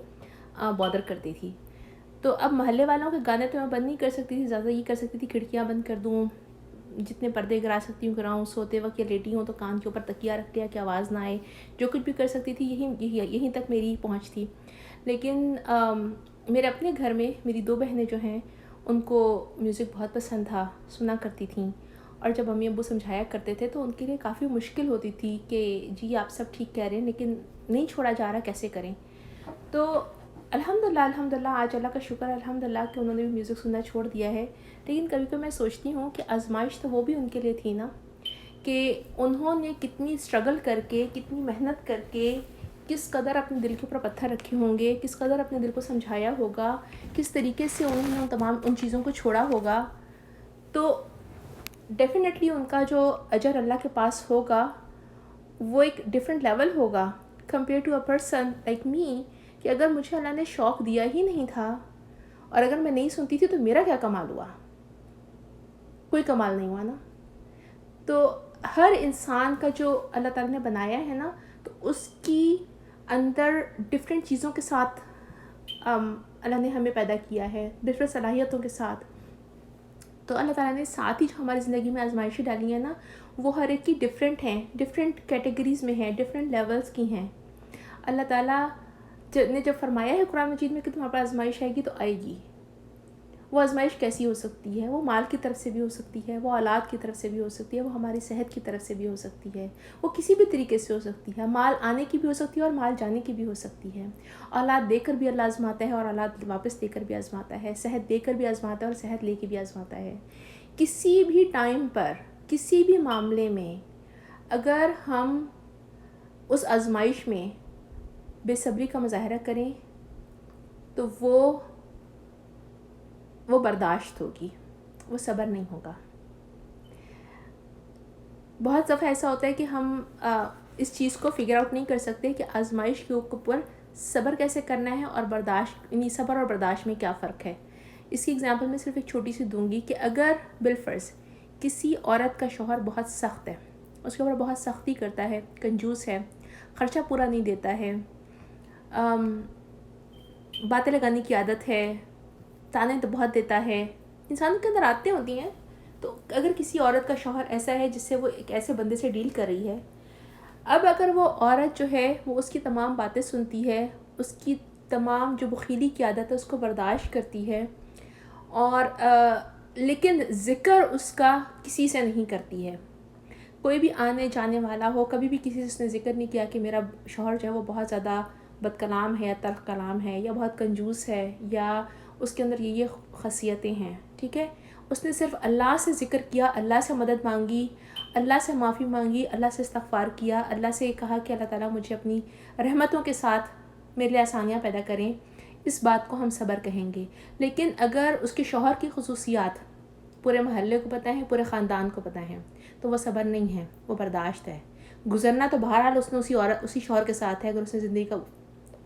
بادر کرتی تھی. تو اب محلے والوں کے گانے تو میں بند نہیں کر سکتی تھی، زیادہ یہ کر سکتی تھی کھڑکیاں بند کر دوں، جتنے پردے گرا سکتی ہوں گراؤں، سوتے وقت یا لیٹی ہوں تو کان کے اوپر تکیہ رکھ لیا کہ آواز نہ آئے. جو کچھ بھی کر سکتی تھی یہیں تک میری پہنچ تھی. لیکن میرے اپنے گھر میں میری 2 بہنیں جو ہیں ان کو میوزک بہت پسند تھا، سنا کرتی تھیں. اور جب امی ابو سمجھایا کرتے تھے تو ان کے لیے کافی مشکل ہوتی تھی کہ جی آپ سب ٹھیک کہہ رہے ہیں لیکن نہیں چھوڑا جا رہا، کیسے کریں. تو الحمدللہ آج اللہ کا شکر الحمدللہ کہ انہوں نے بھی میوزک سننا چھوڑ دیا ہے. لیکن کبھی کبھی میں سوچتی ہوں کہ آزمائش تو وہ بھی ان کے لیے تھی نا، کہ انہوں نے کتنی اسٹرگل کر کے، کتنی محنت کر کے، کس قدر اپنے دل کے اوپر پتھر رکھے ہوں گے، کس قدر اپنے دل کو سمجھایا ہوگا، کس طریقے سے انہوں نے ان چیزوں کو چھوڑا ہوگا. تو ڈیفینیٹلی ان کا جو اجر اللہ کے پاس ہوگا وہ ایک ڈفرینٹ لیول ہوگا compare to a person like me, کہ اگر مجھے اللہ نے شوق دیا ہی نہیں تھا اور اگر میں نہیں سنتی تھی تو میرا کیا کمال ہوا؟ کوئی کمال نہیں ہوا نا. تو ہر انسان کا جو اللہ تعالیٰ نے بنایا ہے نا، تو اس کی اندر ڈفرینٹ چیزوں کے ساتھ اللہ نے ہمیں پیدا کیا ہے، ڈفرینٹ صلاحیتوں کے ساتھ. تو اللہ تعالیٰ نے ساتھ ہی جو ہماری زندگی میں آزمائشیں ڈالی ہیں نا، وہ ہر ایک کی ڈفرینٹ ہیں، ڈفرینٹ کیٹیگریز میں ہیں، ڈفرینٹ لیولز کی ہیں. اللہ تعالیٰ نے جب فرمایا ہے قرآن مجید میں کہ تمہارے پاس آزمائش آئے گی تو آئے گی. وہ آزمائش کیسی ہو سکتی ہے؟ وہ مال کی طرف سے بھی ہو سکتی ہے، وہ اولاد کی طرف سے بھی ہو سکتی ہے، وہ ہماری صحت کی طرف سے بھی ہو سکتی ہے، وہ کسی بھی طریقے سے ہو سکتی ہے. مال آنے کی بھی ہو سکتی ہے اور مال جانے کی بھی ہو سکتی ہے. اولاد دے کر بھی اللہ آزماتا ہے اور اولاد واپس دے کر بھی آزماتا ہے. صحت دے کر بھی آزماتا ہے اور صحت لے کے بھی آزماتا ہے. کسی بھی ٹائم پر، کسی بھی معاملے میں اگر ہم اس آزمائش میں بے صبری کا مظاہرہ کریں تو وہ برداشت ہوگی، وہ صبر نہیں ہوگا. بہت دفعہ ایسا ہوتا ہے کہ ہم اس چیز کو فگر آؤٹ نہیں کر سکتے کہ آزمائش کے اوپر صبر کیسے کرنا ہے اور برداشت، یعنی صبر اور برداشت میں کیا فرق ہے. اس کی اگزامپل میں صرف ایک چھوٹی سی دوں گی کہ اگر بالفرض کسی عورت کا شوہر بہت سخت ہے، اس کے اوپر بہت سختی کرتا ہے، کنجوس ہے، خرچہ پورا نہیں دیتا ہے، باتیں لگانے کی عادت ہے، تانے تو بہت دیتا ہے، انسانوں کے اندر عادتیں ہوتی ہیں. تو اگر کسی عورت کا شوہر ایسا ہے جس سے وہ ایک ایسے بندے سے ڈیل کر رہی ہے، اب اگر وہ عورت جو ہے وہ اس کی تمام باتیں سنتی ہے، اس کی تمام جو بخیلی کی عادت ہے اس کو برداشت کرتی ہے، اور لیکن ذکر اس کا کسی سے نہیں کرتی ہے. کوئی بھی آنے جانے والا ہو، کبھی بھی کسی سے اس نے ذکر نہیں کیا کہ میرا شوہر جو ہے وہ بہت زیادہ بد کلام ہے، تلخ کلام ہے، یا بہت کنجوس ہے، یا اس کے اندر یہ خاصیتیں ہیں. ٹھیک ہے، اس نے صرف اللہ سے ذکر کیا، اللہ سے مدد مانگی، اللہ سے معافی مانگی، اللہ سے استغفار کیا، اللہ سے کہا کہ اللہ تعالیٰ مجھے اپنی رحمتوں کے ساتھ میرے لیے آسانیاں پیدا کریں. اس بات کو ہم صبر کہیں گے. لیکن اگر اس کے شوہر کی خصوصیات پورے محلے کو پتہ ہیں، پورے خاندان کو پتہ ہیں، تو وہ صبر نہیں ہے، وہ برداشت ہے. گزرنا تو بہرحال اس نے اسی شوہر کے ساتھ ہے، اگر اس نے زندگی کا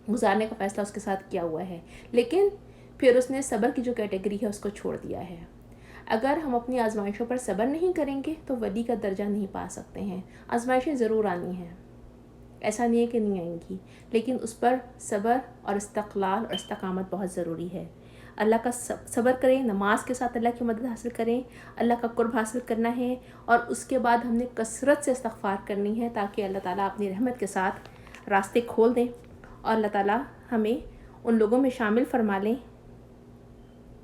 گزارنے کا فیصلہ اس کے ساتھ کیا ہوا ہے، لیکن پھر اس نے صبر کی جو کیٹیگری ہے اس کو چھوڑ دیا ہے. اگر ہم اپنی آزمائشوں پر صبر نہیں کریں گے تو ولی کا درجہ نہیں پا سکتے ہیں. آزمائشیں ضرور آنی ہیں، ایسا نہیں ہے کہ نہیں آئیں گی، لیکن اس پر صبر اور استقلال اور استقامت بہت ضروری ہے. اللہ کا صبر کریں، نماز کے ساتھ اللہ کی مدد حاصل کریں، اللہ کا قرب حاصل کرنا ہے، اور اس کے بعد ہم نے کثرت سے استغفار کرنی ہے تاکہ اللہ تعالیٰ اپنی رحمت کے ساتھ راستے کھول دیں، اور اللہ تعالیٰ ہمیں ان لوگوں میں شامل فرما لیں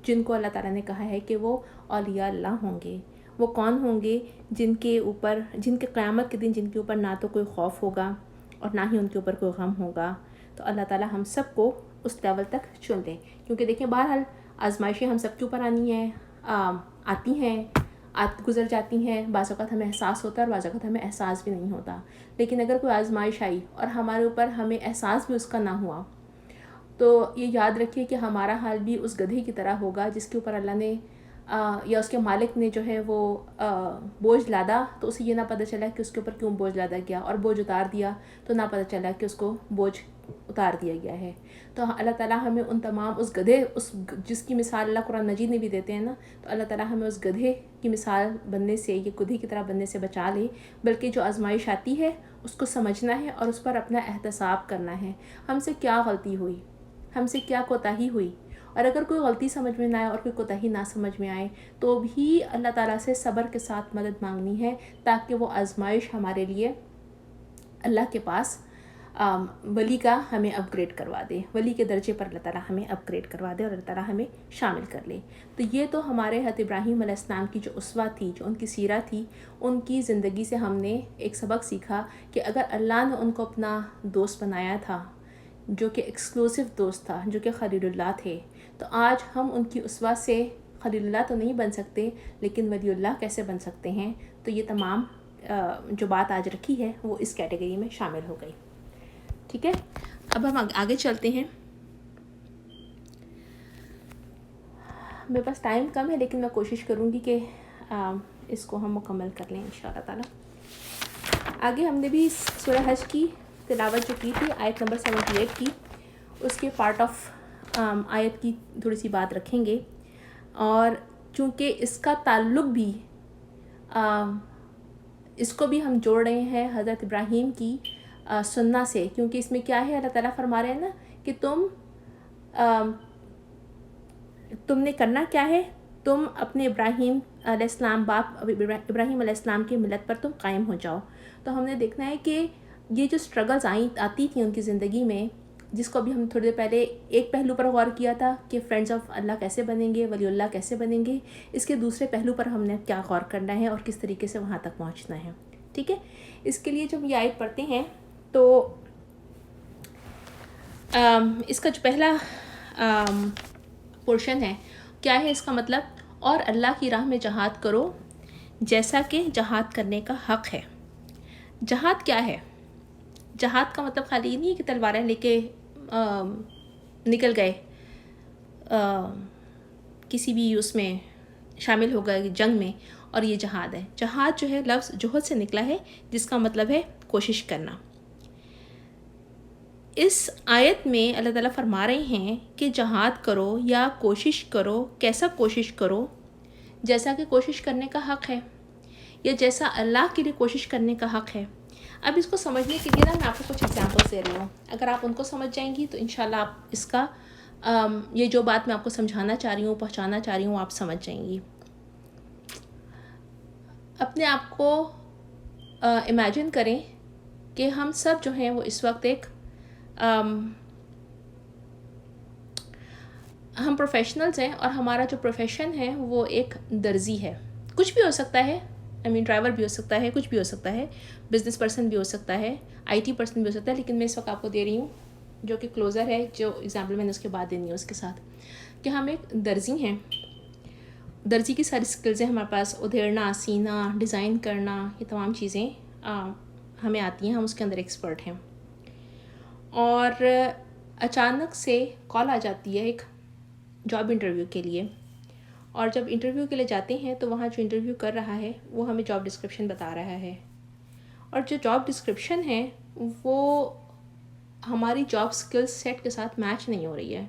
جن کو اللہ تعالیٰ نے کہا ہے کہ وہ اولیاء اللہ ہوں گے. وہ کون ہوں گے؟ جن کے قیامت کے دن جن کے اوپر نہ تو کوئی خوف ہوگا اور نہ ہی ان کے اوپر کوئی غم ہوگا. تو اللہ تعالیٰ ہم سب کو اس لیول تک چن لیں، کیونکہ دیکھیں بہرحال آزمائشیں ہم سب کے اوپر آنی ہیں، آتی ہیں، گزر جاتی ہیں. بعض اوقات ہمیں احساس ہوتا ہے اور بعض اوقات ہمیں احساس بھی نہیں ہوتا. لیکن اگر کوئی آزمائش آئی اور ہمارے اوپر ہمیں احساس بھی اس کا نہ ہوا تو یہ یاد رکھیے کہ ہمارا حال بھی اس گدھے کی طرح ہوگا جس کے اوپر اللہ نے یا اس کے مالک نے جو ہے وہ بوجھ لادا تو اسے یہ نہ پتہ چلا کہ اس کے اوپر کیوں بوجھ لادا گیا، اور بوجھ اتار دیا تو نہ پتہ چلا کہ اس کو بوجھ اتار دیا گیا ہے. تو اللہ تعالیٰ ہمیں ان تمام اس گدھے جس کی مثال اللہ قرآن مجید میں بھی دیتے ہیں نا، تو اللہ تعالیٰ ہمیں اس گدھے کی مثال بننے سے، یہ گدھے کی طرح بننے سے بچا لے، بلکہ جو آزمائش آتی ہے اس کو سمجھنا ہے اور اس پر اپنا احتساب کرنا ہے. ہم سے کیا غلطی ہوئی، ہم سے کیا کوتاہی ہوئی، اور اگر کوئی غلطی سمجھ میں نہ آئے اور کوئی کوتاہی نہ سمجھ میں آئے تو بھی اللہ تعالیٰ سے صبر کے ساتھ مدد مانگنی ہے، تاکہ وہ آزمائش ہمارے لیے اللہ کے پاس ولی کا ہمیں اپ گریڈ کروا دے، ولی کے درجے پر اللہ تعالیٰ ہمیں اپ گریڈ کروا دے اور اللہ تعالیٰ ہمیں شامل کر لے. تو یہ تو ہمارے حضرت ابراہیم علیہ السلام کی جو اسوہ تھی، جو ان کی سیرہ تھی، ان کی زندگی سے ہم نے ایک سبق سیکھا کہ اگر اللہ نے ان کو اپنا دوست بنایا تھا، جو کہ ایکسکلوسیو دوست تھا، جو کہ خلیل اللہ تھے، تو آج ہم ان کی اسوہ سے خلیل اللہ تو نہیں بن سکتے لیکن ولی اللہ کیسے بن سکتے ہیں. تو یہ تمام جو بات آج رکھی ہے وہ اس کیٹیگری میں شامل ہو گئی. ٹھیک ہے، اب ہم آگے چلتے ہیں. میرے پاس ٹائم کم ہے لیکن میں کوشش کروں گی کہ اس کو ہم مکمل کر لیں انشاءاللہ تعالی. آگے ہم نے بھی سورہ حج کی تلاوت جو کی تھی، آیت نمبر 78 کی، اس کے پارٹ آف آیت کی تھوڑی سی بات رکھیں گے. اور چونکہ اس کا تعلق بھی اس کو بھی ہم جوڑ رہے ہیں حضرت ابراہیم کی سنہ سے، کیونکہ اس میں کیا ہے، اللہ تعالیٰ فرما رہے ہیں نا کہ تم نے کرنا کیا ہے، تم اپنے ابراہیم علیہ السلام ابراہیم علیہ السلام کی ملت پر تم قائم ہو جاؤ. تو ہم نے دیکھنا ہے کہ یہ جو سٹرگلز آتی تھیں ان کی زندگی میں، جس کو ابھی ہم تھوڑی دیر پہلے ایک پہلو پر غور کیا تھا کہ فرینڈز آف اللہ کیسے بنیں گے، ولی اللہ کیسے بنیں گے، اس کے دوسرے پہلو پر ہم نے کیا غور کرنا ہے اور کس طریقے سے وہاں تک پہنچنا ہے. ٹھیک ہے، اس کے لیے جب یہ آیت پڑھتے ہیں تو اس کا جو پہلا پورشن ہے کیا ہے، اس کا مطلب، اور اللہ کی راہ میں جہاد کرو جیسا کہ جہاد کرنے کا حق ہے. جہاد کیا ہے؟ جہاد کا مطلب خالی نہیں ہے کہ تلواریں لے کے نکل گئے کسی بھی اس میں شامل ہو گئے جنگ میں اور یہ جہاد ہے. جہاد جو ہے لفظ جہد سے نکلا ہے، جس کا مطلب ہے کوشش کرنا. اس آیت میں اللہ تعالیٰ فرما رہے ہیں کہ جہاد کرو یا کوشش کرو. کیسا کوشش کرو؟ جیسا کہ کوشش کرنے کا حق ہے، یا جیسا اللہ کے لیے کوشش کرنے کا حق ہے. اب اس کو سمجھنے کے لیے نا میں آپ کو کچھ ایگزامپلس دے رہی ہوں. اگر آپ ان کو سمجھ جائیں گی تو انشاءاللہ آپ اس کا یہ جو بات میں آپ کو سمجھانا چاہ رہی ہوں، پہنچانا چاہ رہی ہوں، آپ سمجھ جائیں گی. اپنے آپ کو امیجن کریں کہ ہم سب جو ہیں وہ اس وقت ایک ہم پروفیشنلز ہیں، اور ہمارا جو پروفیشن ہے وہ ایک درزی ہے. کچھ بھی ہو سکتا ہے، ڈرائیور بھی ہو سکتا ہے، کچھ بھی ہو سکتا ہے، بزنس پرسن بھی ہو سکتا ہے، IT پرسن بھی ہو سکتا ہے. لیکن میں اس وقت آپ کو دے رہی ہوں جو کہ کلوزر ہے، جو ایگزامپل میں نے اس کے بعد دینی ہے اس کے ساتھ، کہ ہم ایک درزی ہیں. درزی کی ساری سکلز ہیں ہمارے پاس، ادھیڑنا، سینا، ڈیزائن کرنا، یہ تمام چیزیں ہمیں آتی ہیں، ہم اس کے اندر ایکسپرٹ ہیں. اور اچانک سے کال آ جاتی ہے ایک جاب انٹرویو کے لیے، اور جب انٹرویو کے لیے جاتے ہیں تو وہاں جو انٹرویو کر رہا ہے وہ ہمیں جاب ڈسکرپشن بتا رہا ہے، اور جو جاب ڈسکرپشن ہے وہ ہماری جاب سکلز سیٹ کے ساتھ میچ نہیں ہو رہی ہے.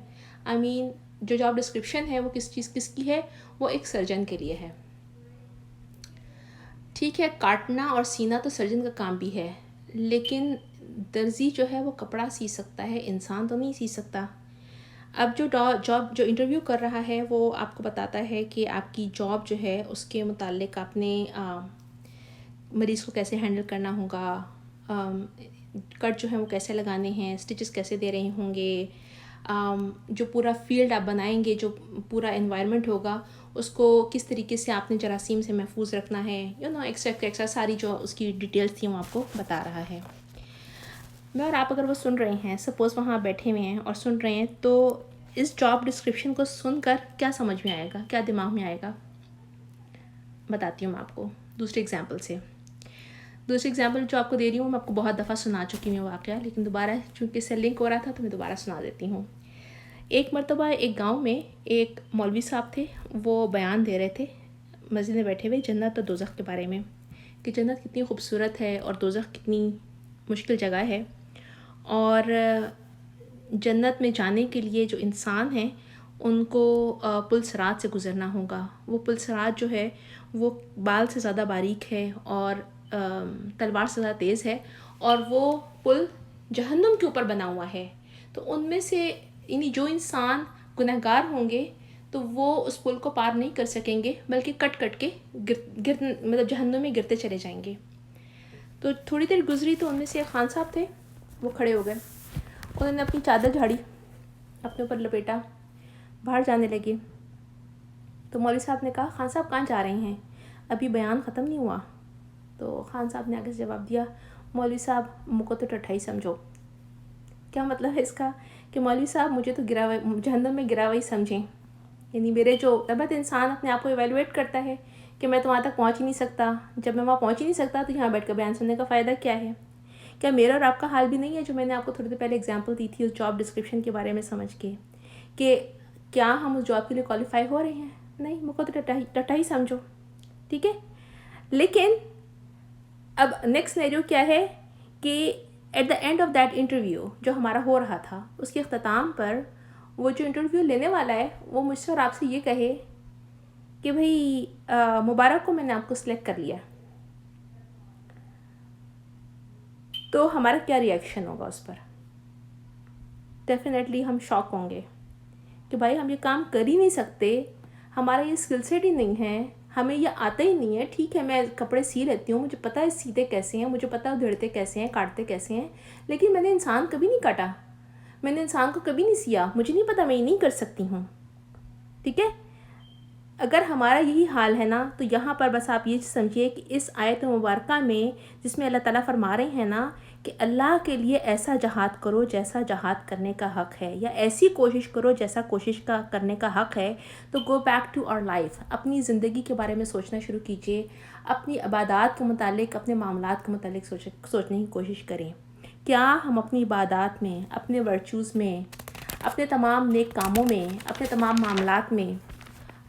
جو جاب ڈسکرپشن ہے وہ کس کی ہے، وہ ایک سرجن کے لیے ہے. ٹھیک ہے، کاٹنا اور سینا تو سرجن کا کام بھی ہے، لیکن درزی جو ہے وہ کپڑا سی سکتا ہے، انسان تو نہیں سی سکتا. اب جو جاب جو انٹرویو کر رہا ہے وہ آپ کو بتاتا ہے کہ آپ کی جاب جو ہے اس کے متعلق آپ نے مریض کو کیسے ہینڈل کرنا ہوگا، کٹ جو ہے وہ کیسے لگانے ہیں، سٹیچز کیسے دے رہے ہوں گے، جو پورا فیلڈ آپ بنائیں گے، جو پورا انوائرمنٹ ہوگا اس کو کس طریقے سے آپ نے جراثیم سے محفوظ رکھنا ہے، ایکسٹرا ساری جو اس کی ڈیٹیلز تھیں وہ آپ کو بتا رہا ہے. میں اور آپ اگر وہ سن رہے ہیں، سپوز وہاں بیٹھے ہوئے ہیں اور سن رہے ہیں، تو اس جاب ڈسکرپشن کو سن کر کیا سمجھ میں آئے گا, کیا دماغ میں آئے گا؟ بتاتی ہوں میں آپ کو دوسرے ایگزامپل سے. دوسری ایگزامپل جو آپ کو دے رہی ہوں میں آپ کو بہت دفعہ سنا چکی ہوں واقعہ, لیکن دوبارہ چونکہ اس سے لنک ہو رہا تھا تو میں دوبارہ سنا دیتی ہوں. ایک مرتبہ ایک گاؤں میں ایک مولوی صاحب تھے, وہ بیان دے رہے تھے مسجد میں بیٹھے ہوئے جنت اور دوزخ کے بارے میں, کہ جنت کتنی خوبصورت ہے اور دوزخ کتنی مشکل جگہ ہے, اور جنت میں جانے کے لیے جو انسان ہیں ان کو پل صراط سے گزرنا ہوگا. وہ پل صراط جو ہے وہ بال سے زیادہ باریک ہے اور تلوار سے زیادہ تیز ہے, اور وہ پل جہنم کے اوپر بنا ہوا ہے. تو ان میں سے یعنی جو انسان گنہگار ہوں گے تو وہ اس پل کو پار نہیں کر سکیں گے, بلکہ کٹ کٹ کے مطلب جہنم میں گرتے چلے جائیں گے. تو تھوڑی دیر گزری تو ان میں سے ایک خان صاحب تھے, وہ کھڑے ہو گئے, انہوں نے اپنی چادر جھاڑی, اپنے اوپر لپیٹا, باہر جانے لگے. تو مولوی صاحب نے کہا, خان صاحب کہاں جا رہے ہیں, ابھی بیان ختم نہیں ہوا؟ تو خان صاحب نے آگے سے جواب دیا, مولوی صاحب مجھ کو تو ٹٹھائی سمجھو. کیا مطلب ہے اس کا؟ کہ مولوی صاحب مجھے تو جہنم میں گرا ہی سمجھیں. یعنی میرے جو طبعت انسان اپنے آپ کو ایویلویٹ کرتا ہے کہ میں تو وہاں تک پہنچ ہی نہیں سکتا, جب میں وہاں پہنچ ہی نہیں سکتا تو یہاں بیٹھ کر بیان سننے کا فائدہ کیا ہے؟ کیا میرا اور آپ کا حال بھی نہیں ہے جو میں نے آپ کو تھوڑی دیر پہلے اگزامپل دی تھی اس جاب ڈسکرپشن کے بارے میں سمجھ کے, کہ کیا ہم اس جاب کے لیے کوالیفائی ہو رہے ہیں؟ نہیں, مجھ کو تو ٹٹا ہی سمجھو. ٹھیک ہے, لیکن اب نیکسٹ سینیریو کیا ہے کہ at the end of that interview جو ہمارا ہو رہا تھا, اس کے اختتام پر وہ جو انٹرویو لینے والا ہے وہ مجھ سے اور آپ سے یہ کہے کہ بھئی مبارک کو میں نے آپ کو سلیکٹ کر لیا, تو ہمارا کیا ری ایکشن ہوگا اس پر؟ ڈیفینیٹلی ہم شاک ہوں گے کہ بھائی ہم یہ کام کر ہی نہیں سکتے, ہمارا یہ اسکل سیٹ ہی نہیں ہے, ہمیں یہ آتا ہی نہیں ہے. ٹھیک ہے میں کپڑے سی لیتی ہوں, مجھے پتہ ہے سیتے کیسے ہیں, مجھے پتہ ہے دھڑتے کیسے ہیں, کاٹتے کیسے ہیں, لیکن میں نے انسان کبھی نہیں کاٹا, میں نے انسان کو کبھی نہیں سیا, مجھے نہیں پتہ میں یہ نہیں کر سکتی ہوں. ٹھیک ہے, اگر ہمارا یہی حال ہے نا تو یہاں پر بس آپ یہ سمجھیے کہ اس آیت مبارکہ میں جس میں اللہ تعالیٰ فرما رہے ہیں نا کہ اللہ کے لیے ایسا جہاد کرو جیسا جہاد کرنے کا حق ہے, یا ایسی کوشش کرو جیسا کوشش کا کرنے کا حق ہے. تو go back to our life, اپنی زندگی کے بارے میں سوچنا شروع کیجیے, اپنی عبادات کے متعلق, اپنے معاملات کے متعلق سوچنے کی کوشش کریں. کیا ہم اپنی عبادات میں, اپنے ورچوز میں, اپنے تمام نیک کاموں میں, اپنے تمام معاملات میں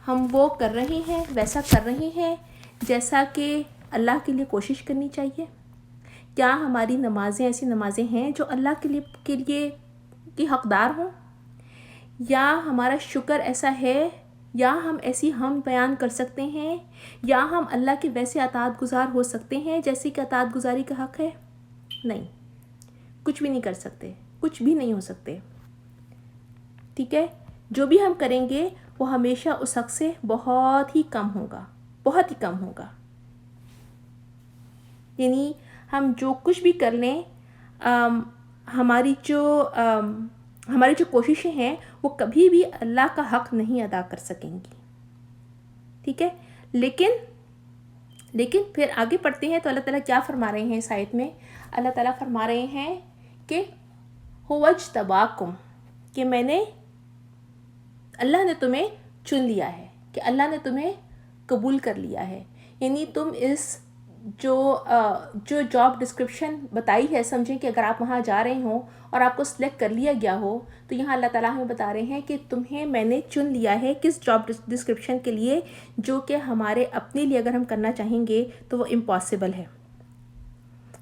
ہم وہ کر رہے ہیں, ویسا کر رہے ہیں جیسا کہ اللہ کے لیے کوشش کرنی چاہیے؟ کیا ہماری نمازیں ایسی نمازیں ہیں جو اللہ کے لیے کی حقدار ہوں؟ یا ہمارا شکر ایسا ہے, یا ہم ایسی ہم بیان کر سکتے ہیں, یا ہم اللہ کے ویسے اطاعت گزار ہو سکتے ہیں جیسے کہ اطاعت گزاری کا حق ہے؟ نہیں, کچھ بھی نہیں کر سکتے, کچھ بھی نہیں ہو سکتے. ٹھیک ہے, جو بھی ہم کریں گے وہ ہمیشہ اس حق سے بہت ہی کم ہوگا, بہت ہی کم ہوگا. یعنی ہم جو کچھ بھی کر لیں, ہماری جو کوششیں ہیں وہ کبھی بھی اللہ کا حق نہیں ادا کر سکیں گی. ٹھیک ہے, لیکن پھر آگے پڑھتے ہیں تو اللہ تعالیٰ کیا فرما رہے ہیں اس آیت میں؟ اللہ تعالیٰ فرما رہے ہیں کہ هُوَ اجْتَبَاكُمْ, کہ اللہ نے تمہیں چن لیا ہے, کہ اللہ نے تمہیں قبول کر لیا ہے. یعنی تم اس جو جاب ڈسکرپشن بتائی ہے, سمجھیں کہ اگر آپ وہاں جا رہے ہوں اور آپ کو سلیکٹ کر لیا گیا ہو تو یہاں اللہ تعالیٰ ہمیں بتا رہے ہیں کہ تمہیں میں نے چن لیا ہے کس جاب ڈسکرپشن کے لیے, جو کہ ہمارے اپنے لیے اگر ہم کرنا چاہیں گے تو وہ امپاسبل ہے,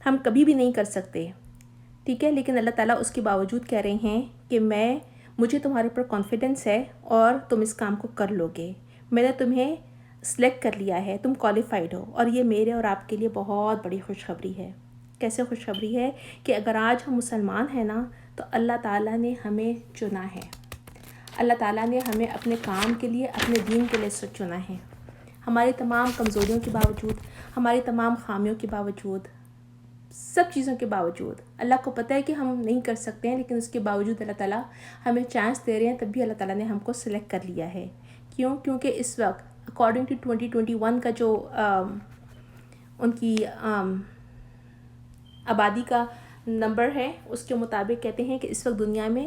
ہم کبھی بھی نہیں کر سکتے. ٹھیک ہے, لیکن اللہ تعالیٰ اس کے باوجود کہہ رہے ہیں کہ مجھے تمہارے اوپر کانفیڈنس ہے اور تم اس کام کو کر لو گے, میں نے تمہیں سلیکٹ کر لیا ہے, تم کوالیفائڈ ہو. اور یہ میرے اور آپ کے لیے بہت بڑی خوشخبری ہے. کیسے خوشخبری ہے؟ کہ اگر آج ہم مسلمان ہیں نا تو اللہ تعالیٰ نے ہمیں چنا ہے, اللہ تعالیٰ نے ہمیں اپنے کام کے لیے, اپنے دین کے لیے چنا ہے. ہماری تمام کمزوریوں کے باوجود, ہماری تمام خامیوں کے باوجود, سب چیزوں کے باوجود, اللہ کو پتہ ہے کہ ہم نہیں کر سکتے ہیں, لیکن اس کے باوجود اللہ تعالیٰ ہمیں چانس دے رہے ہیں, تب بھی اللہ تعالیٰ نے ہم کو سلیکٹ کر لیا ہے. کیوں؟ کیونکہ اس وقت اکارڈنگ ٹو 2021 کا جو ان کی آبادی کا نمبر ہے, اس کے مطابق کہتے ہیں کہ اس وقت دنیا میں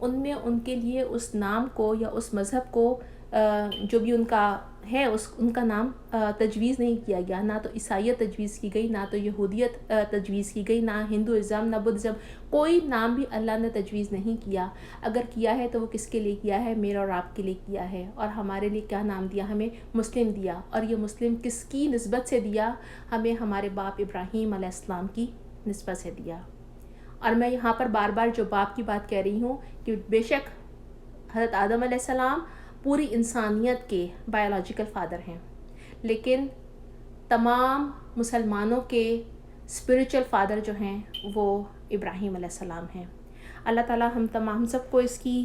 ان میں ان کے لیے اس نام کو یا اس مذہب کو جو بھی ان کا ہے ان کا نام تجویز نہیں کیا گیا. نہ تو عیسائیت تجویز کی گئی، نہ تو یہودیت تجویز کی گئی، نہ ہندوازم، نہ بدھزم. کوئی نام بھی اللہ نے تجویز نہیں کیا. اگر کیا ہے تو وہ کس کے لیے کیا ہے؟ میرا اور آپ کے لیے کیا ہے. اور ہمارے لیے کیا نام دیا؟ ہمیں مسلم دیا. اور یہ مسلم کس کی نسبت سے دیا؟ ہمیں ہمارے باپ ابراہیم علیہ السلام کی نسبت سے دیا. اور میں یہاں پر بار بار جو باپ کی بات کہہ رہی ہوں کہ بے شک حضرت آدم علیہ السلام پوری انسانیت کے بایولوجیکل فادر ہیں، لیکن تمام مسلمانوں کے اسپریچول فادر جو ہیں وہ ابراہیم علیہ السلام ہیں. اللہ تعالیٰ ہم سب کو اس کی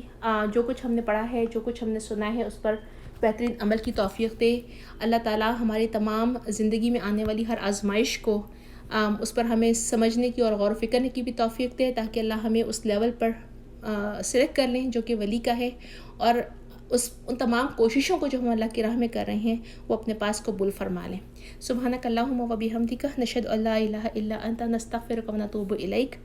جو کچھ ہم نے پڑھا ہے، جو کچھ ہم نے سنا ہے، اس پر بہترین عمل کی توفیق دے. اللہ تعالیٰ ہماری تمام زندگی میں آنے والی ہر آزمائش کو اس پر ہمیں سمجھنے کی اور غور و فکر کرنے کی بھی توفیق دے، تاکہ اللہ ہمیں اس لیول پر سلیکٹ کر لیں جو کہ ولی کا ہے، اور ان تمام کوششوں کو جو ہم اللہ کی راہ میں کر رہے ہیں وہ اپنے پاس قبول فرما لیں. سبحانک اللہم و بحمدک نشہد ان لا الہ الا انت نستغفرک و نتوب الیک.